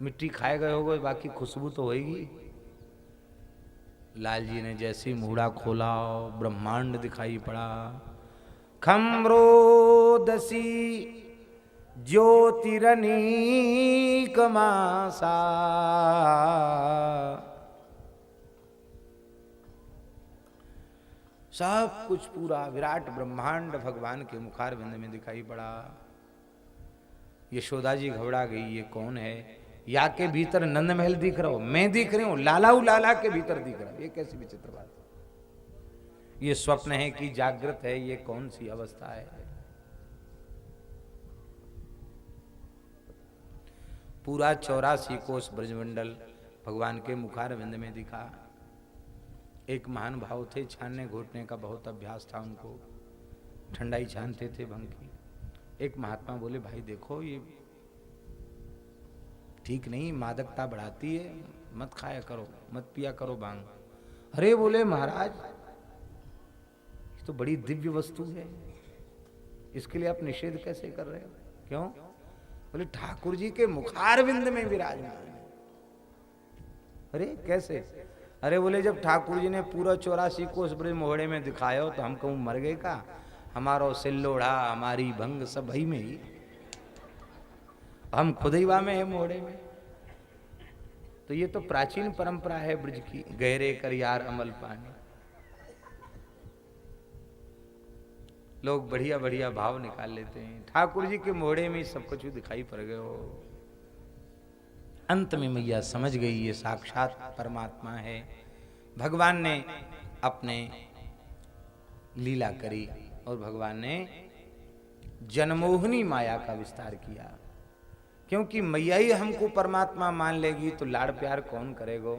मिट्टी खाए गए होगे, बाकी खुशबू तो होगी। लाल जी ने जैसे मूड़ा खोला, ब्रह्मांड दिखाई पड़ा। खम्रोदसी ज्योतिरनीकमासा, सब कुछ पूरा विराट ब्रह्मांड भगवान के मुखारविंद में दिखाई पड़ा। यशोदा जी घबरा गई, ये कौन है? या के भीतर नंद महल दिख रहा हो, मैं दिख रही हूं, लाला के भीतर दिख रहा, ये कैसी विचित्र बात है? ये स्वप्न है कि जागृत है? ये कौन सी अवस्था है? पूरा 84 कोस ब्रजमंडल भगवान के मुखारविंद में दिखा। एक महान भाव थे, छानने घोटने का बहुत अभ्यास था उनको, ठंडाई छानते थे भंग की। एक महात्मा बोले, भाई देखो ये ठीक नहीं, मादकता बढ़ाती है, मत खाया करो, मत पिया करो भांग। अरे बोले महाराज ये तो बड़ी दिव्य वस्तु है, इसके लिए आप निषेध कैसे कर रहे हो? क्यों? बोले ठाकुर जी के मुखारविंद में विराजमान है। अरे कैसे? अरे बोले जब ठाकुर जी ने पूरा 84 कोस ब्रज मोहड़े में दिखाया हो तो हम कहूँ मर गए का? हमारो सिल्लोढ़ा हमारी भंग सब भई में ही, हम खुद ही वा में है मोहड़े में। तो ये तो प्राचीन परंपरा है ब्रज की, गहरे कर यार अमल पानी। लोग बढ़िया बढ़िया भाव निकाल लेते हैं। ठाकुर जी के मोहड़े में सब कुछ दिखाई पड़ गए हो। अंत में मैया समझ गई ये साक्षात परमात्मा है। भगवान ने अपने लीला करी और भगवान ने जनमोहनी माया का विस्तार किया, क्योंकि मैया ही हमको परमात्मा मान लेगी तो लाड़ प्यार कौन करेगा।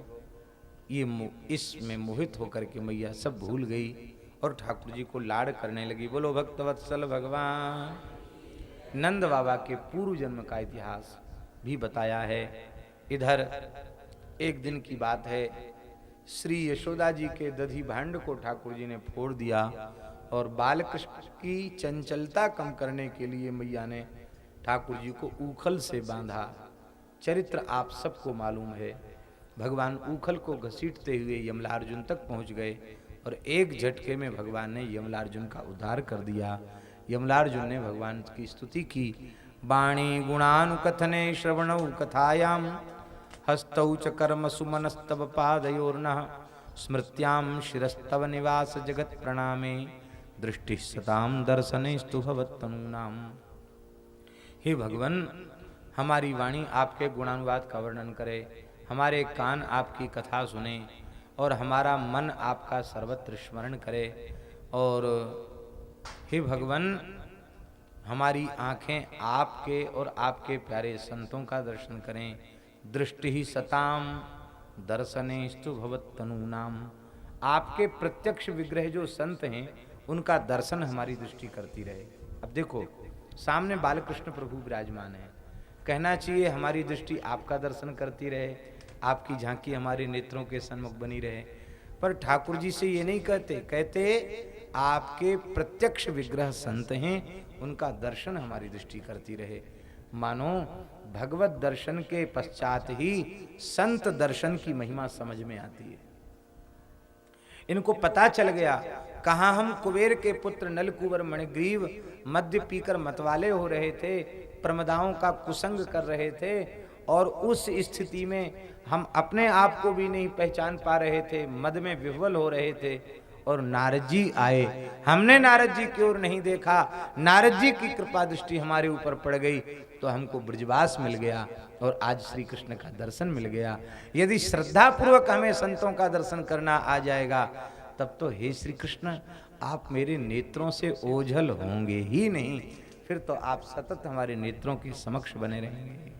ये इसमें मोहित होकर के मैया सब भूल गई और ठाकुर जी को लाड़ करने लगी। बोलो भक्तवत्सल भगवान। नंद बाबा के पूर्व जन्म का इतिहास भी बताया है। इधर एक दिन की बात है, श्री यशोदा जी के दधी भांड को ठाकुर जी ने फोड़ दिया और बालकृष्ण की चंचलता कम करने के लिए मैया ने ठाकुर जी को ऊखल से बांधा। चरित्र आप सबको मालूम है। भगवान ऊखल को घसीटते हुए यमलार्जुन तक पहुंच गए और एक झटके में भगवान ने यमलार्जुन का उद्धार कर दिया। यमलार्जुन ने भगवान की स्तुति की। वाणी गुणानुकथने श्रवणौ कथायाम हस्तौ च कर्म सुमनस्तव पादयोर्नः स्मृत्याम शिरस्तव निवास जगत प्रणामे दृष्टि सताम दर्शनेस्तु भवत्तनूनाम। हे भगवान, हमारी वाणी आपके गुणानुवाद का वर्णन करे, हमारे कान आपकी कथा सुने और हमारा मन आपका सर्वत्र स्मरण करे। और हे भगवान, हमारी आंखें आपके और आपके प्यारे संतों का दर्शन करें। दृष्टि ही सताम दर्शनेस्तु भवत्तनूनाम। आपके प्रत्यक्ष विग्रह जो संत हैं उनका दर्शन हमारी दृष्टि करती रहे। अब देखो, सामने बालकृष्ण प्रभु विराजमान है, कहना चाहिए हमारी दृष्टि आपका दर्शन करती रहे, आपकी झांकी हमारे नेत्रों के सन्मुख बनी रहे। पर ठाकुर जी से ये नहीं कहते, कहते आपके प्रत्यक्ष विग्रह संत हैं, उनका दर्शन हमारी दृष्टि करती रहे। मानो भगवत दर्शन के पश्चात ही संत दर्शन की महिमा समझ में आती है। इनको पता चल गया, कहाँ हम कुबेर के पुत्र नलकूबर मणिग्रीव मद्य पीकर मतवाले हो रहे थे, प्रमदाओं का कुसंग कर रहे थे, और उस स्थिति में हम अपने आप को भी नहीं पहचान पा रहे थे, मद में विह्वल हो रहे थे। और नारद जी आए, हमने नारद जी की ओर नहीं देखा, नारद जी की कृपा दृष्टि हमारे ऊपर पड़ गई तो हमको ब्रजवास मिल गया और आज श्री कृष्ण का दर्शन मिल गया। यदि श्रद्धा पूर्वक हमें संतों का दर्शन करना आ जाएगा तब तो हे श्री कृष्ण, आप मेरे नेत्रों से ओझल होंगे ही नहीं, फिर तो आप सतत हमारे नेत्रों के समक्ष बने रहेंगे।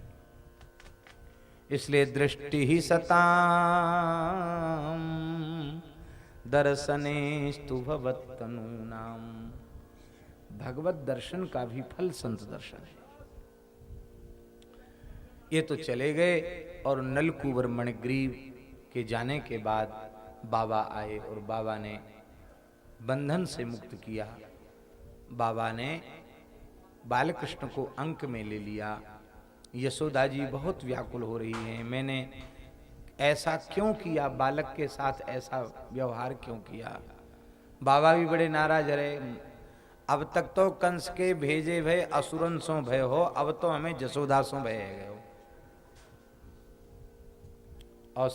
इसलिए दृष्टि ही सताम दर्शनेस्तु भवत्तनूनाम। भगवत दर्शन का भी फल संत दर्शन है। ये तो चले गए और नलकूबर मणिग्रीव के जाने के बाद बाबा आए और बाबा ने बंधन से मुक्त किया। बाबा ने बालकृष्ण को अंक में ले लिया। यशोदा जी बहुत व्याकुल हो रही हैं, मैंने ऐसा क्यों किया, बालक के साथ ऐसा व्यवहार क्यों किया। बाबा भी बड़े नाराज रहे। अब तक तो कंस के भेजे भय असुरन सो भय हो, अब तो हमें जसोदा सो भय गए हो। और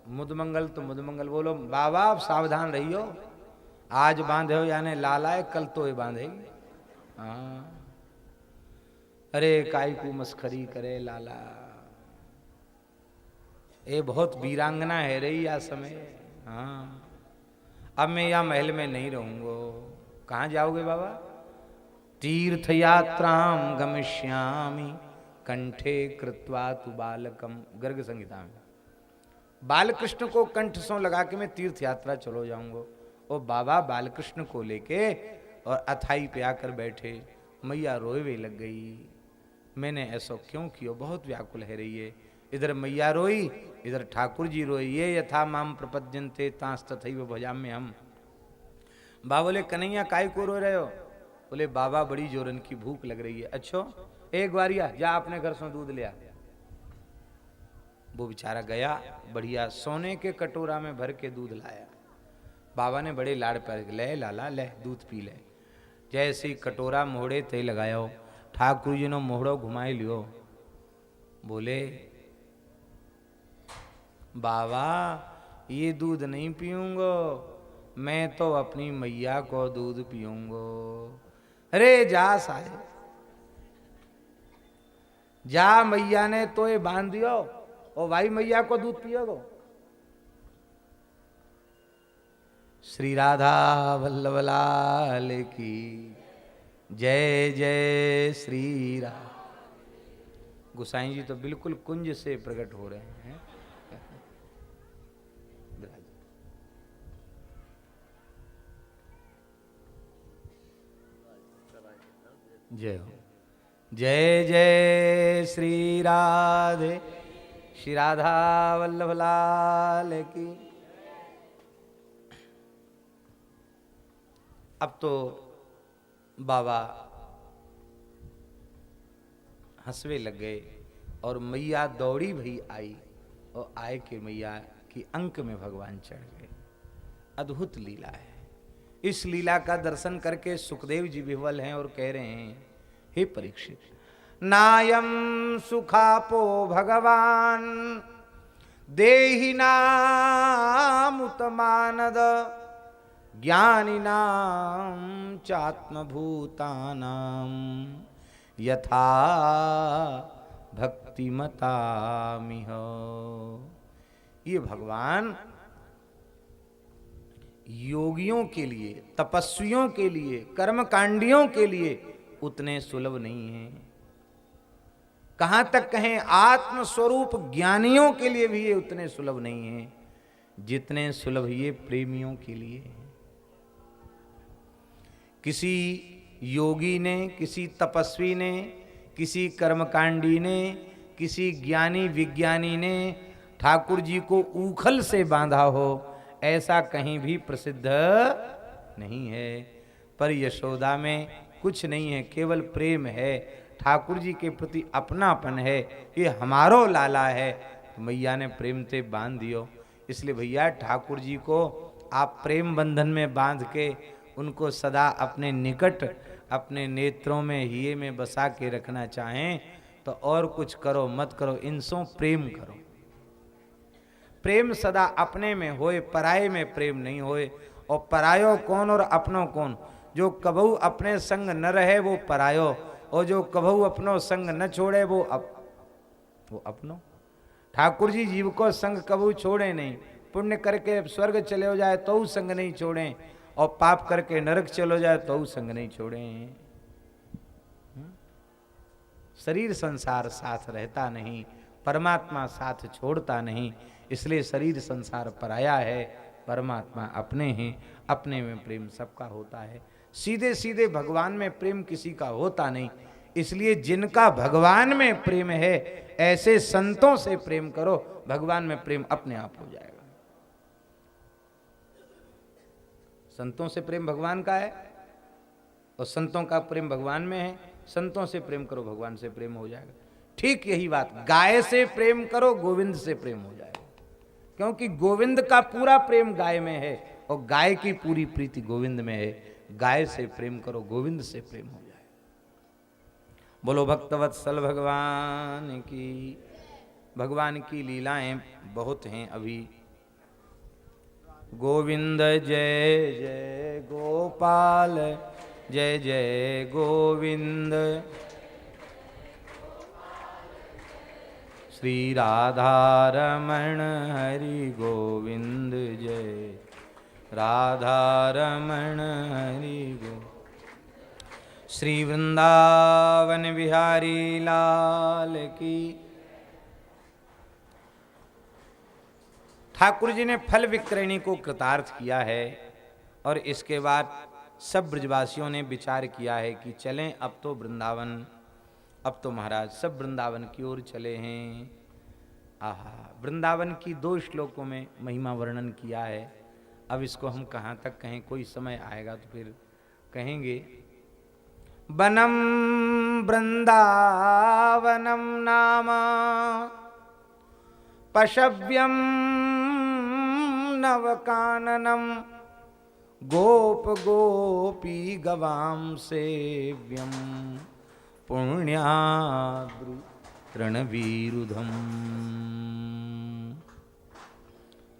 मुदमंगल तो मुदमंगल बोलो, बाबा आप सावधान रहियो, आज बांधे हो यानी लालाए, कल तो ये बांधेगी। हाँ, अरे काई को मस्खरी करे लाला, ये बहुत वीरांगना है रही या समय। हाँ, अब मैं या महल में नहीं रहूंगा। कहाँ जाओगे बाबा? तीर्थ यात्राम गमिष्यामि कंठे कृत्वा तु बालकम। गर्ग संहिता में बालकृष्ण को कंठ सो लगा के मैं तीर्थ यात्रा चलो जाऊंगा। और बाबा बालकृष्ण को लेके और अथाई पे आकर बैठे। मैया रोए लग गई, मैंने ऐसा क्यों किया, बहुत व्याकुल है रही है। इधर मैया रोई, इधर ठाकुर जी रोई। ये यथा माम प्रपद्यन्ते तांस तथैव भजाम्य हम। बाबा बोले, कन्हैया काय को रो रहे हो? बोले, बाबा बड़ी जोरन की भूख लग रही है। अच्छा एक बारिया जा अपने घर से दूध ले आ। वो बेचारा गया, बढ़िया सोने के कटोरा में भर के दूध लाया। बाबा ने बड़े लाड़ पर, ले लाला ले दूध पी ले। जैसे ही कटोरा मोहड़े ते लगाया, ठाकुर जी ने मोहड़ो घुमाई लियो। बोले, बाबा ये दूध नहीं पीऊंगो, मैं तो अपनी मैया को दूध पीऊंगो। अरे जा साहेब जा, मैया ने तो ये बांध दियो, और भाई मैया को दूध पियो दो। श्री राधा वल्लभ लाल की जय जय श्री राम। गोसाई जी तो बिल्कुल कुंज से प्रकट हो रहे हैं। जय हो। जय जय श्री राधे, श्री राधा वल्लभ लाल की। अब तो बाबा हंसवे लग गए और मैया दौड़ी भई आई और आए के मैया की अंक में भगवान चढ़ गए। अद्भुत लीला है। इस लीला का दर्शन करके सुखदेव जी विह्वल हैं और कह रहे हैं, हे परीक्षित, नायम सुखापो भगवान देहि नामुतमानद ज्ञानिनाम चात्मभूतानाम यथा भक्तिमतामिह। ये भगवान योगियों के लिए, तपस्वियों के लिए, कर्मकांडियों के लिए उतने सुलभ नहीं है। कहां तक कहें, आत्मस्वरूप ज्ञानियों के लिए भी ये उतने सुलभ नहीं है जितने सुलभ ये प्रेमियों के लिए है। किसी योगी ने, किसी तपस्वी ने, किसी कर्मकांडी ने, किसी ज्ञानी विज्ञानी ने ठाकुर जी को ऊखल से बांधा हो, ऐसा कहीं भी प्रसिद्ध नहीं है। पर यशोदा में कुछ नहीं है, केवल प्रेम है, ठाकुर जी के प्रति अपनापन है। ये हमारो लाला है, तो मैया ने प्रेम से बांध दियो। इसलिए भैया ठाकुर जी को आप प्रेम बंधन में बांध के उनको सदा अपने निकट, अपने नेत्रों में, हिये में बसा के रखना चाहें तो और कुछ करो मत करो, इनसों प्रेम करो। प्रेम सदा अपने में होए, पराये में प्रेम नहीं होए। और परायो कौन और अपनों कौन? जो कबहू अपने संग न रहे वो परायो, और जो कबहू अपनों संग न छोड़े वो अपनों। ठाकुर जी जीव को संग कबहू छोड़े नहीं। पुण्य करके स्वर्ग चले हो जाए तो संग नहीं छोड़े, और पाप करके नरक चलो जाए तो संग नहीं छोड़े। शरीर संसार साथ रहता नहीं, परमात्मा साथ छोड़ता नहीं। इसलिए शरीर संसार पराया है, परमात्मा अपने हैं, अपने में प्रेम सबका होता है। सीधे सीधे भगवान में प्रेम किसी का होता नहीं। इसलिए जिनका भगवान में प्रेम है, ऐसे संतों से प्रेम करो, भगवान में प्रेम अपने आप हो जाएगा। संतों से प्रेम भगवान का है और संतों का प्रेम भगवान में है। संतों से प्रेम करो, भगवान से प्रेम हो जाएगा। ठीक यही बात, गाय से प्रेम करो, गोविंद से प्रेम हो जाएगा। क्योंकि गोविंद का पूरा प्रेम गाय में है और गाय की पूरी प्रीति गोविंद में है। गाय से प्रेम करो, गोविंद से प्रेम हो जाएगा। बोलो भक्तवत्सल भगवान की। भगवान की लीलाएं बहुत हैं अभी। गोविंद जय जय गोपाल, जय जय गोविंद। श्री राधा रमण हरि गोविंद, जय राधा रमण हरि गोविंद। श्री वृंदावन बिहारी लाल की। ठाकुर जी ने फल विक्रयणी को कृतार्थ किया है और इसके बाद सब ब्रजवासियों ने विचार किया है कि चलें अब तो वृंदावन। अब तो महाराज सब वृंदावन की ओर चले हैं। आहा, वृंदावन की 2 श्लोकों में महिमा वर्णन किया है। अब इसको हम कहाँ तक कहें, कोई समय आएगा तो फिर कहेंगे। वनम वृंदावनम नाम पशव्यम नवकाननम गोप गोपी गवाम सेव्यम पुण्याद्रु तृणवीरुधम।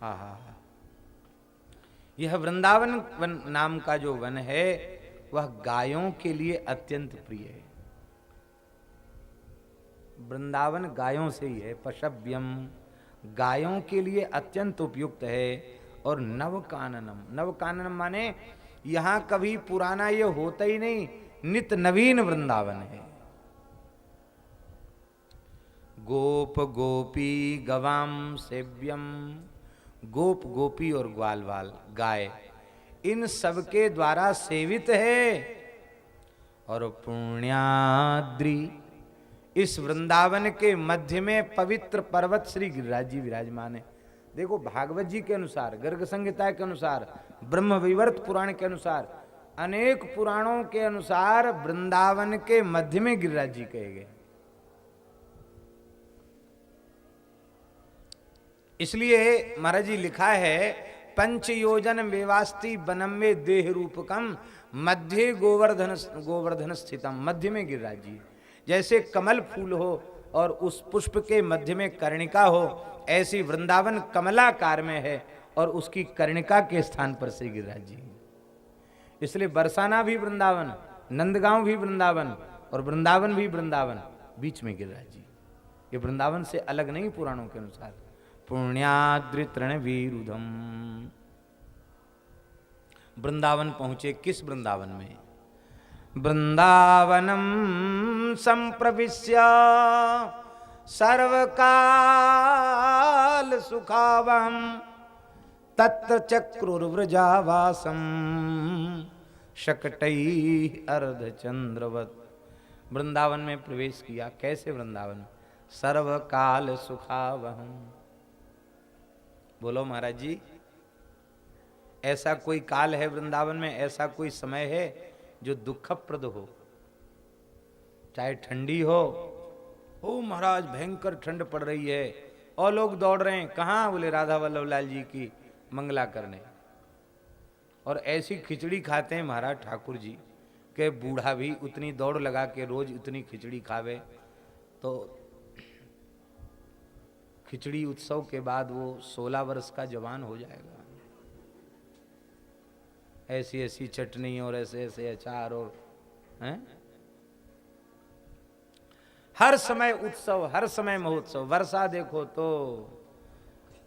आहा, यह वृंदावन वन नाम का जो वन है वह गायों के लिए अत्यंत प्रिय है। वृंदावन गायों से ही है। पशव्यम गायों के लिए अत्यंत उपयुक्त है। और नवकाननम, नवकाननम माने यहां कभी पुराना ये होता ही नहीं, नित नवीन वृंदावन है। गोप गोपी गवाम सेव्यम, गोप गोपी और ग्वाल वाल गाय इन सबके द्वारा सेवित है। और पुण्याद्रि, इस वृंदावन के मध्य में पवित्र पर्वत श्री गिरिराज जी विराजमान है। देखो भागवत जी के अनुसार, गर्ग संहिता के अनुसार, ब्रह्म विवर्त पुराण के अनुसार, अनेक पुराणों के अनुसार वृंदावन के मध्य में गिरिराज जी कहे गए। इसलिए महाराज जी लिखा है, पंच योजन वेवास्ति वनम में देह रूपकम मध्य गोवर्धन स्थितम, मध्य में गिरिराज जी। जैसे कमल फूल हो और उस पुष्प के मध्य में कर्णिका हो, ऐसी वृंदावन कमलाकार में है और उसकी कर्णिका के स्थान पर से गिरिराज जी। इसलिए बरसाना भी वृंदावन, नंदगांव भी वृंदावन और वृंदावन भी वृंदावन, बीच में गिरिराज जी। ये वृंदावन से अलग नहीं पुराणों के अनुसार। पुण्याद्रि तृणवीरुधम, वृंदावन पहुंचे। किस वृंदावन में? वृंदावनम संप्रविश्य सर्वकाल सुखावहम तत्र चक्रुर्व्रजावासम शकटैः अर्धचंद्रवत। वृंदावन में प्रवेश किया। कैसे वृंदावन? सर्वकाल सुखावहम। बोलो महाराज जी, ऐसा कोई काल है वृंदावन में, ऐसा कोई समय है जो दुखप्रद हो? चाहे ठंडी हो, ओ महाराज भयंकर ठंड पड़ रही है और लोग दौड़ रहे हैं, कहाँ? बोले राधा वल्लभ लाल जी की मंगला करने। और ऐसी खिचड़ी खाते हैं महाराज ठाकुर जी के बूढ़ा भी उतनी दौड़ लगा के रोज उतनी खिचड़ी खावे तो खिचड़ी उत्सव के बाद वो 16 वर्ष का जवान हो जाएगा। ऐसी ऐसी चटनी और ऐसे ऐसे अचार और हैं? हर समय उत्सव, हर समय महोत्सव। वर्षा देखो तो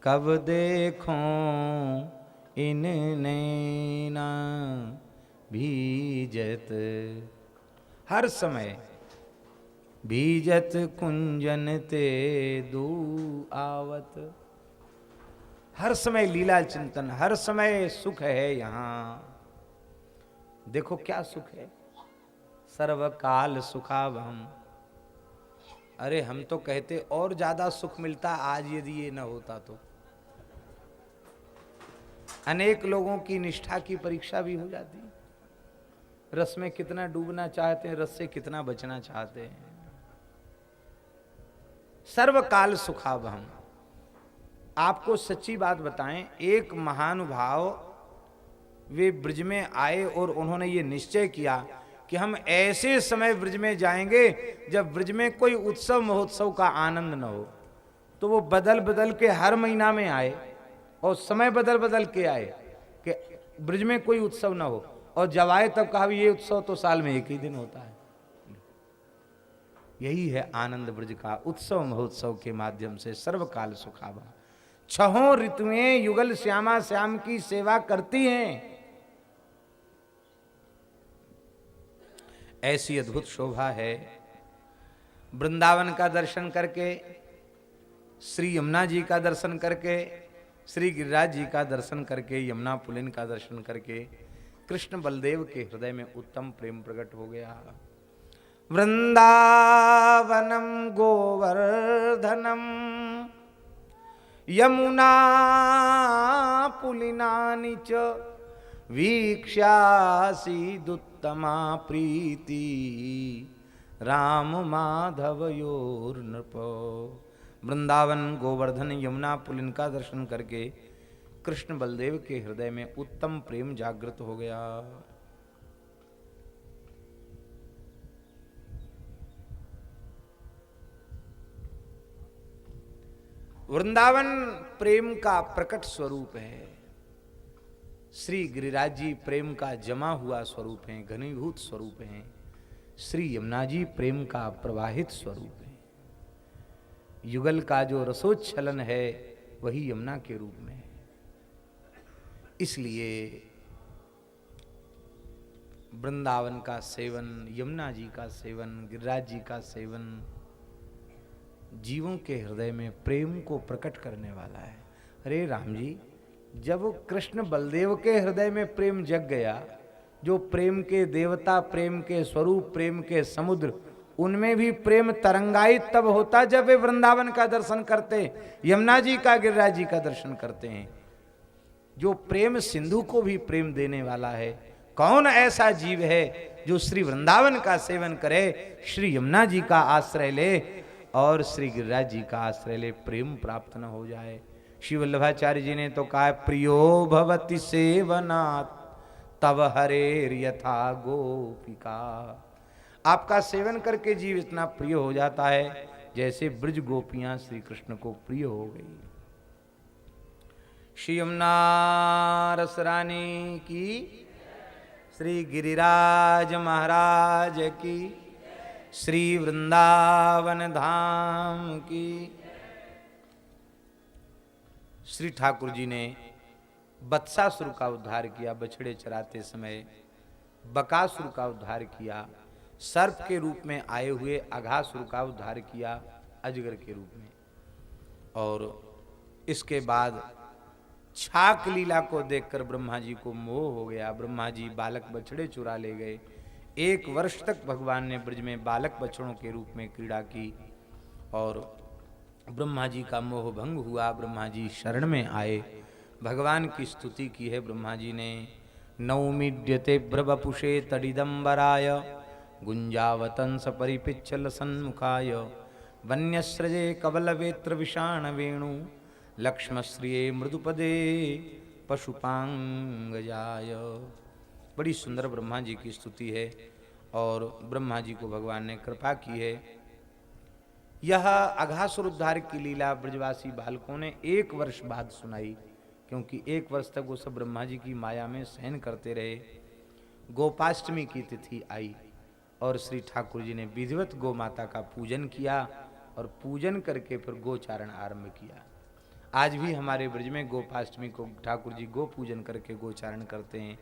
कब देखो इन नैना भीजत, हर समय भीजत कुंजन ते दू आवत। हर समय लीला चिंतन, हर समय सुख है यहाँ। देखो क्या सुख है, सर्वकाल सुखावहम। अरे हम तो कहते और ज्यादा सुख मिलता आज यदि ये न होता तो। अनेक लोगों की निष्ठा की परीक्षा भी हो जाती। रस में कितना डूबना चाहते हैं, रस से कितना बचना चाहते हैं। सर्वकाल सुखावहम। आपको सच्ची बात बताएं, एक महानुभाव वे ब्रज में आए और उन्होंने ये निश्चय किया कि हम ऐसे समय ब्रज में जाएंगे जब ब्रज में कोई उत्सव महोत्सव का आनंद न हो। तो वो बदल बदल के हर महीना में आए और समय बदल बदल के आए कि ब्रज में कोई उत्सव न हो। और जब आए तब कहा ये उत्सव तो साल में एक ही दिन होता है। यही है आनंद ब्रज का। उत्सव महोत्सव के माध्यम से सर्वकाल सुखावा। छहों ऋतुएं युगल श्यामा श्याम की सेवा करती हैं। ऐसी अद्भुत शोभा है। वृंदावन का दर्शन करके, श्री यमुना जी का दर्शन करके, श्री गिरिराज जी का दर्शन करके, यमुना पुलिन का दर्शन करके कृष्ण बलदेव के हृदय में उत्तम प्रेम प्रकट हो गया। वृंदावनम गोवर्धनम यमुना पुलिनानि च वीक्ष्यासीदुत्तमा प्रीति राम माधवयोर्नृप। वृंदावन गोवर्धन यमुना पुलिन का दर्शन करके कृष्ण बलदेव के हृदय में उत्तम प्रेम जागृत हो गया। वृंदावन प्रेम का प्रकट स्वरूप है। श्री गिरिराज जी प्रेम का जमा हुआ स्वरूप है, घनीभूत स्वरूप है। श्री यमुना जी प्रेम का प्रवाहित स्वरूप है। युगल का जो रसोच्छलन है वही यमुना के रूप में है। इसलिए वृंदावन का सेवन, यमुना जी का सेवन, गिरिराज जी का सेवन जीवों के हृदय में प्रेम को प्रकट करने वाला है। अरे राम जी, जब कृष्ण बलदेव के हृदय में प्रेम जग गया, जो प्रेम के देवता, प्रेम के स्वरूप, प्रेम के समुद्र, उनमें भी प्रेम तरंगायित तब होता जब वे वृंदावन का दर्शन करते, यमुना जी का, गिरिराज जी का दर्शन करते हैं। जो प्रेम सिंधु को भी प्रेम देने वाला है, कौन ऐसा जीव है जो श्री वृंदावन का सेवन करे, श्री यमुना जी का आश्रय ले और श्री गिरिराज जी का आश्रय ले, प्रेम प्राप्त न हो जाए। श्री वल्लभाचार्य जी ने तो कहा, प्रियो भवति सेवनात् तव हरेर यथा गोपिका। आपका सेवन करके जीव इतना प्रिय हो जाता है जैसे ब्रज गोपियां श्री कृष्ण को प्रिय हो गई। श्री यमुना रस रानी की, श्री गिरिराज महाराज की, श्री वृंदावन धाम की। श्री ठाकुर जी ने बत्सासुर का उद्धार किया, बछड़े चराते समय बकासुर का उद्धार किया, सर्प के रूप में आए हुए अघासुर का उद्धार किया अजगर के रूप में। और इसके बाद छाक लीला को देखकर ब्रह्मा जी को मोह हो गया। ब्रह्मा जी बालक बछड़े चुरा ले गए। 1 वर्ष तक भगवान ने ब्रज में बालक बछड़ों के रूप में क्रीड़ा की और ब्रह्मा जी का मोह भंग हुआ। ब्रह्मा जी शरण में आए, भगवान की स्तुति की है ब्रह्मा जी ने। नौमीड्यते ब्रवपुषे तडिदंबराय गुंजावतंस परिपिच्छल सन्मुखाय वन्यस्रजे कवलवेत्र विषाण वेणु लक्ष्मश्रिये मृदुपदे पशुपांगजाय। बड़ी सुंदर ब्रह्मा जी की स्तुति है और ब्रह्मा जी को भगवान ने कृपा की है। यह अघासुर उद्धार की लीला ब्रजवासी बालकों ने 1 वर्ष बाद सुनाई, क्योंकि 1 वर्ष तक वो सब ब्रह्मा जी की माया में सहन करते रहे। गोपाष्टमी की तिथि आई और श्री ठाकुर जी ने विधिवत गो माता का पूजन किया और पूजन करके फिर गोचारण आरंभ किया। आज भी हमारे ब्रज में गोपाष्टमी को ठाकुर जी गो पूजन करके गोचारण करते हैं।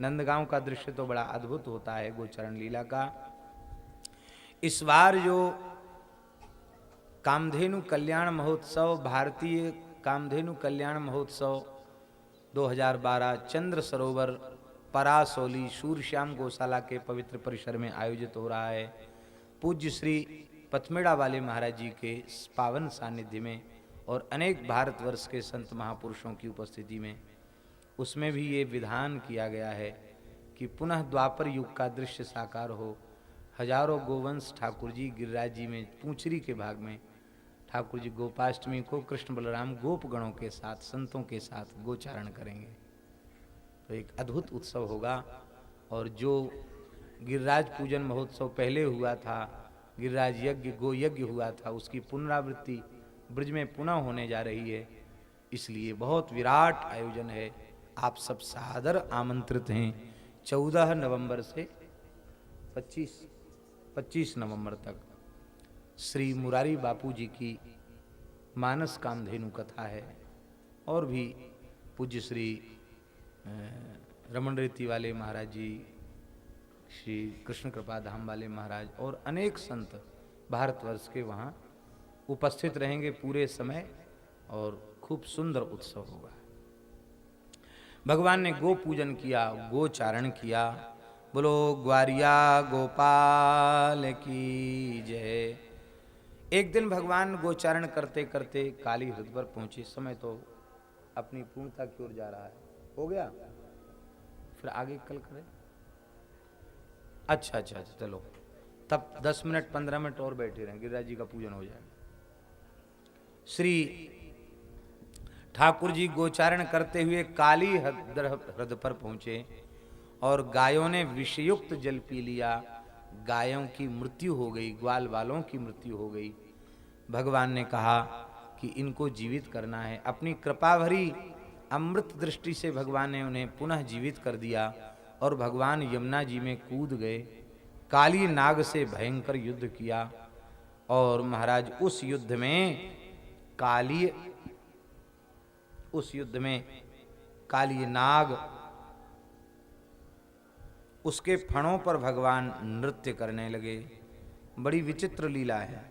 नंदगांव का दृश्य तो बड़ा अद्भुत होता है गोचारण लीला का। इस बार जो कामधेनु कल्याण महोत्सव, भारतीय कामधेनु कल्याण महोत्सव 2012 चंद्र सरोवर परासोली सूरश्याम गौशाला के पवित्र परिसर में आयोजित हो रहा है। पूज्य श्री पथमेड़ा वाले महाराज जी के पावन सानिध्य में और अनेक भारतवर्ष के संत महापुरुषों की उपस्थिति में, उसमें भी ये विधान किया गया है कि पुनः द्वापर युग का दृश्य साकार हो। हजारों गोवंश ठाकुर जी गिरिराज जी में पूंछरी के भाग में ठाकुर जी गोपाष्टमी को कृष्ण बलराम गोप गणों के साथ, संतों के साथ गोचारण करेंगे। तो एक अद्भुत उत्सव होगा। और जो गिरिराज पूजन महोत्सव पहले हुआ था, गिरिराज यज्ञ, गो यज्ञ हुआ था, उसकी पुनरावृत्ति ब्रज में पुनः होने जा रही है। इसलिए बहुत विराट आयोजन है। आप सब सादर आमंत्रित हैं। 14 नवंबर से 25 नवंबर तक श्री मुरारी बापू जी की मानस कामधेनु कथा है और भी पूज्य श्री रमन रीति वाले महाराज जी, श्री कृष्ण कृपा धाम वाले महाराज और अनेक संत भारतवर्ष के वहाँ उपस्थित रहेंगे पूरे समय और खूब सुंदर उत्सव होगा। भगवान ने गो पूजन किया, गोचारण किया। बोलो ग्वारिया गोपाल की जय। एक दिन भगवान गोचारण करते करते काली हृदय पर पहुंचे। समय तो अपनी पूर्णता की ओर जा रहा है। हो गया, फिर आगे कल करें। अच्छा, चलो तब 10 मिनट 15 मिनट और बैठे रहें, गिरिराज जी का पूजन हो जाएगा। श्री ठाकुर जी गोचारण करते हुए काली हृदय पर पहुंचे और गायों ने विषयुक्त जल पी लिया। गायों की मृत्यु हो गई, ग्वाल वालों की मृत्यु हो गई। भगवान ने कहा कि इनको जीवित करना है। अपनी कृपा भरी अमृत दृष्टि से भगवान ने उन्हें पुनः जीवित कर दिया और भगवान यमुना जी में कूद गए। काली नाग से भयंकर युद्ध किया और महाराज उस युद्ध में काली नाग, उसके फणों पर भगवान नृत्य करने लगे। बड़ी विचित्र लीला है।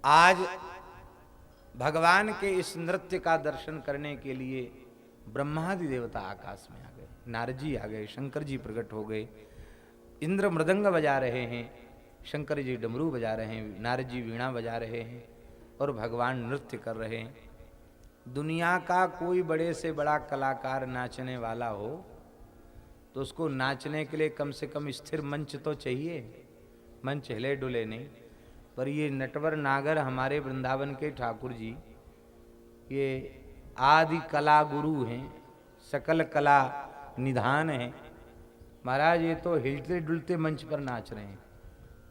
आज भगवान के इस नृत्य का दर्शन करने के लिए ब्रह्मादि देवता आकाश में आ गए, नारद जी आ गए, शंकर जी प्रकट हो गए। इंद्र मृदंग बजा रहे हैं, शंकर जी डमरू बजा रहे हैं, नारद जी वीणा बजा रहे हैं और भगवान नृत्य कर रहे हैं। दुनिया का कोई बड़े से बड़ा कलाकार नाचने वाला हो तो उसको नाचने के लिए कम से कम स्थिर मंच तो चाहिए, मंच हिले डुले नहीं। पर ये नटवर नागर हमारे वृंदावन के ठाकुर जी, ये आदि कला गुरु हैं, सकल कला निधान हैं। महाराज ये तो हिलते डुलते मंच पर नाच रहे हैं।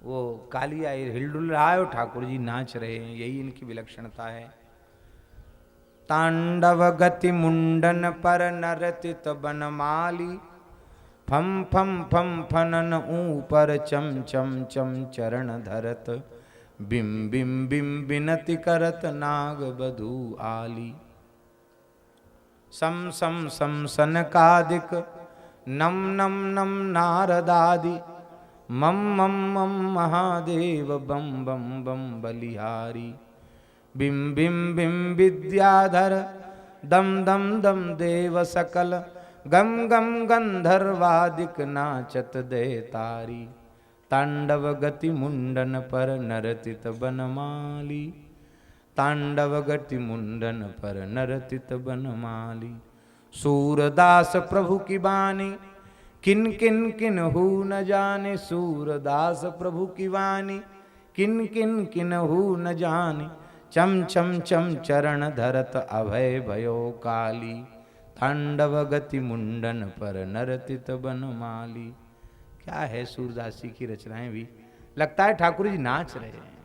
वो कालिया हिल डुल रहा है और ठाकुर जी नाच रहे हैं, यही इनकी विलक्षणता है। तांडव गति मुंडन पर नरतित बनमाली, फम फम फम फनन ऊपर चम चम चम चरण धरत, बिम बिम बिम बिनति करत नाग बधू आली। सम सम सम सनकादिक नम नम नम नारदादि, मम मम मम महादेव बम बम बम बलिहारी। बिम बिम बिम विद्याधर दम दम दम देव सकल, गम गम गंधर्वादिक नाचत दे तारी। तांडव गति मुंडन पर नरतित बनमाली, तांडव गति मुंडन पर नरतित बनमाली। सूरदास प्रभु की बानी, किन किन किन हु न जाने। सूरदास प्रभु की वाणी, किन किन किन हु न जाने। चम चम चम चरण धरत अभय भयो काली, तांडव गति मुंडन पर नरतित बनमाली। क्या है सूरदास जी की रचनाएं भी, लगता है ठाकुर जी नाच रहे हैं।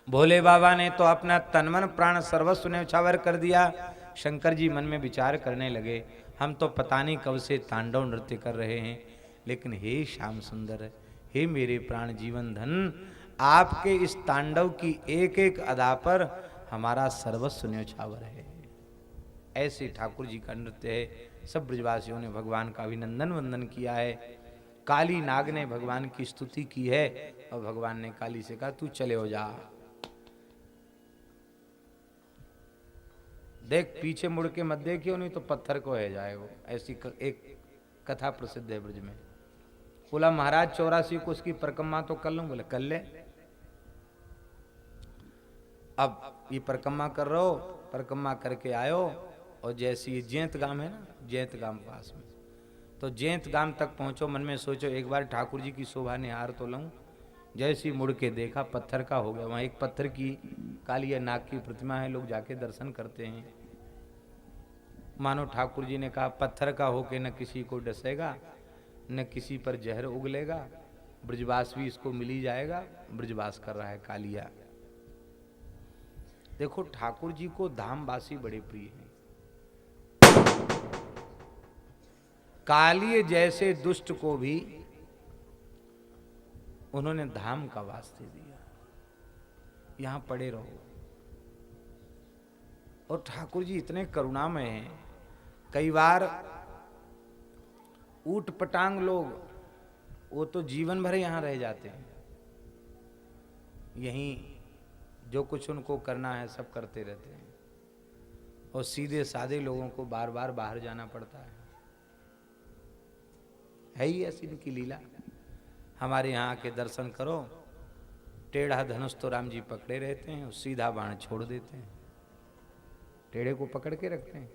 भोले बाबा ने तो अपना तनमन प्राण सर्वस्व न्यौछावर कर दिया। शंकर जी मन में विचार करने लगे, हम तो पता नहीं कब से तांडव नृत्य कर रहे हैं, लेकिन हे श्याम सुंदर, हे मेरे प्राण जीवन धन, आपके इस तांडव की एक एक अदा पर हमारा सर्वस्व न्यौछावर है। ऐसे ठाकुर जी का नृत्य है। सब ब्रजवासियों ने भगवान का अभिनंदन वंदन किया है। काली नाग ने भगवान की स्तुति की है और भगवान ने काली से कहा तू चले हो जा, देख पीछे मुड़ के मत देखियो, नहीं तो पत्थर को है जाए वो। ऐसी एक कथा प्रसिद्ध है ब्रज में। बोला महाराज 84 को उसकी परिक्रमा तो कर लूं। बोले कर ले। अब ये परिक्रमा कर रहे हो, परिक्रमा करके आयो और जैसी जैंत गांव है ना, जैंत गांव पास में, तो जैंत गांव तक पहुंचो, मन में सोचो एक बार ठाकुर जी की शोभा निहार तो लूं। जैसे ही मुड़ के देखा पत्थर का हो गया। वहाँ एक पत्थर की काली नाग की प्रतिमा है, लोग जाके दर्शन करते हैं। मानो ठाकुर जी ने कहा पत्थर का होके न किसी को डसेगा, न किसी पर जहर उगलेगा, ब्रजवास भी इसको मिल ही जाएगा। ब्रजवास कर रहा है कालिया। देखो ठाकुर जी को धामवासी बड़े प्रिय हैं। कालिए जैसे दुष्ट को भी उन्होंने धाम का वास्ते दिया, यहां पड़े रहो। और ठाकुर जी इतने करुणामय हैं, कई बार ऊट पटांग लोग वो तो जीवन भर यहां रह जाते हैं, यहीं जो कुछ उनको करना है सब करते रहते हैं, और सीधे साधे लोगों को बार बार बाहर जाना पड़ता है ही ऐसी इनकी लीला। हमारे यहाँ के दर्शन करो, टेढ़ा धनुष तो राम जी पकड़े रहते हैं, सीधा बाण छोड़ देते हैं, टेढ़े को पकड़ के रखते हैं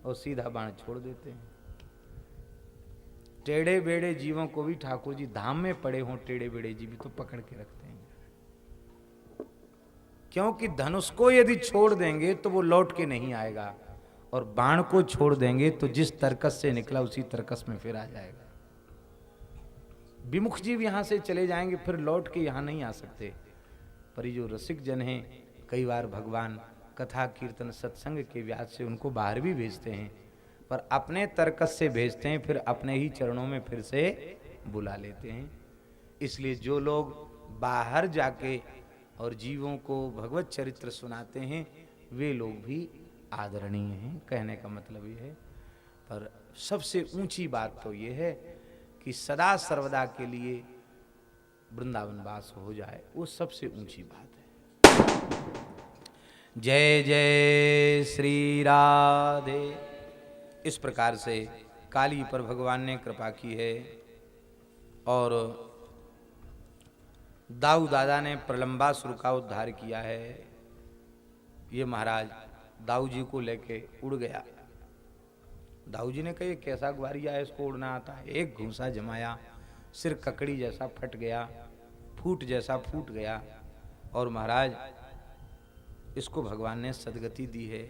और सीधा बाण छोड़ देते हैं। टेढ़े बेड़े जीवों को भी ठाकुर जी धाम में पड़े हों, टेढ़े बेड़े जीव तो पकड़ के रखते हैं, क्योंकि धनुष को यदि छोड़ देंगे तो वो लौट के नहीं आएगा, और बाण को छोड़ देंगे तो जिस तरकस से निकला उसी तरकस में फिर आ जाएगा। विमुख जीव यहां से चले जाएंगे, फिर लौट के यहां नहीं आ सकते। पर ये जो रसिक जन हैं, कई बार भगवान कथा कीर्तन सत्संग के व्यास से उनको बाहर भी भेजते हैं, पर अपने तर्कस से भेजते हैं, फिर अपने ही चरणों में फिर से बुला लेते हैं। इसलिए जो लोग बाहर जाके और जीवों को भगवत चरित्र सुनाते हैं वे लोग भी आदरणीय हैं, कहने का मतलब ये है। पर सबसे ऊंची बात तो ये है कि सदा सर्वदा के लिए वृंदावन वास हो जाए, वो सबसे ऊंची बात है। जय जय श्री राधे। इस प्रकार से काली पर भगवान ने कृपा की है और दाऊ दादा ने प्रलंबासुर का उद्धार किया है। ये महाराज दाऊ जी को लेके उड़ गया। दाऊ जी ने कहा, ये कैसा ग्वारिया है, इसको उड़ना आता है। एक घूंसा जमाया, सिर ककड़ी जैसा फट गया, फूट जैसा फूट गया, और महाराज इसको भगवान ने सदगति दी है।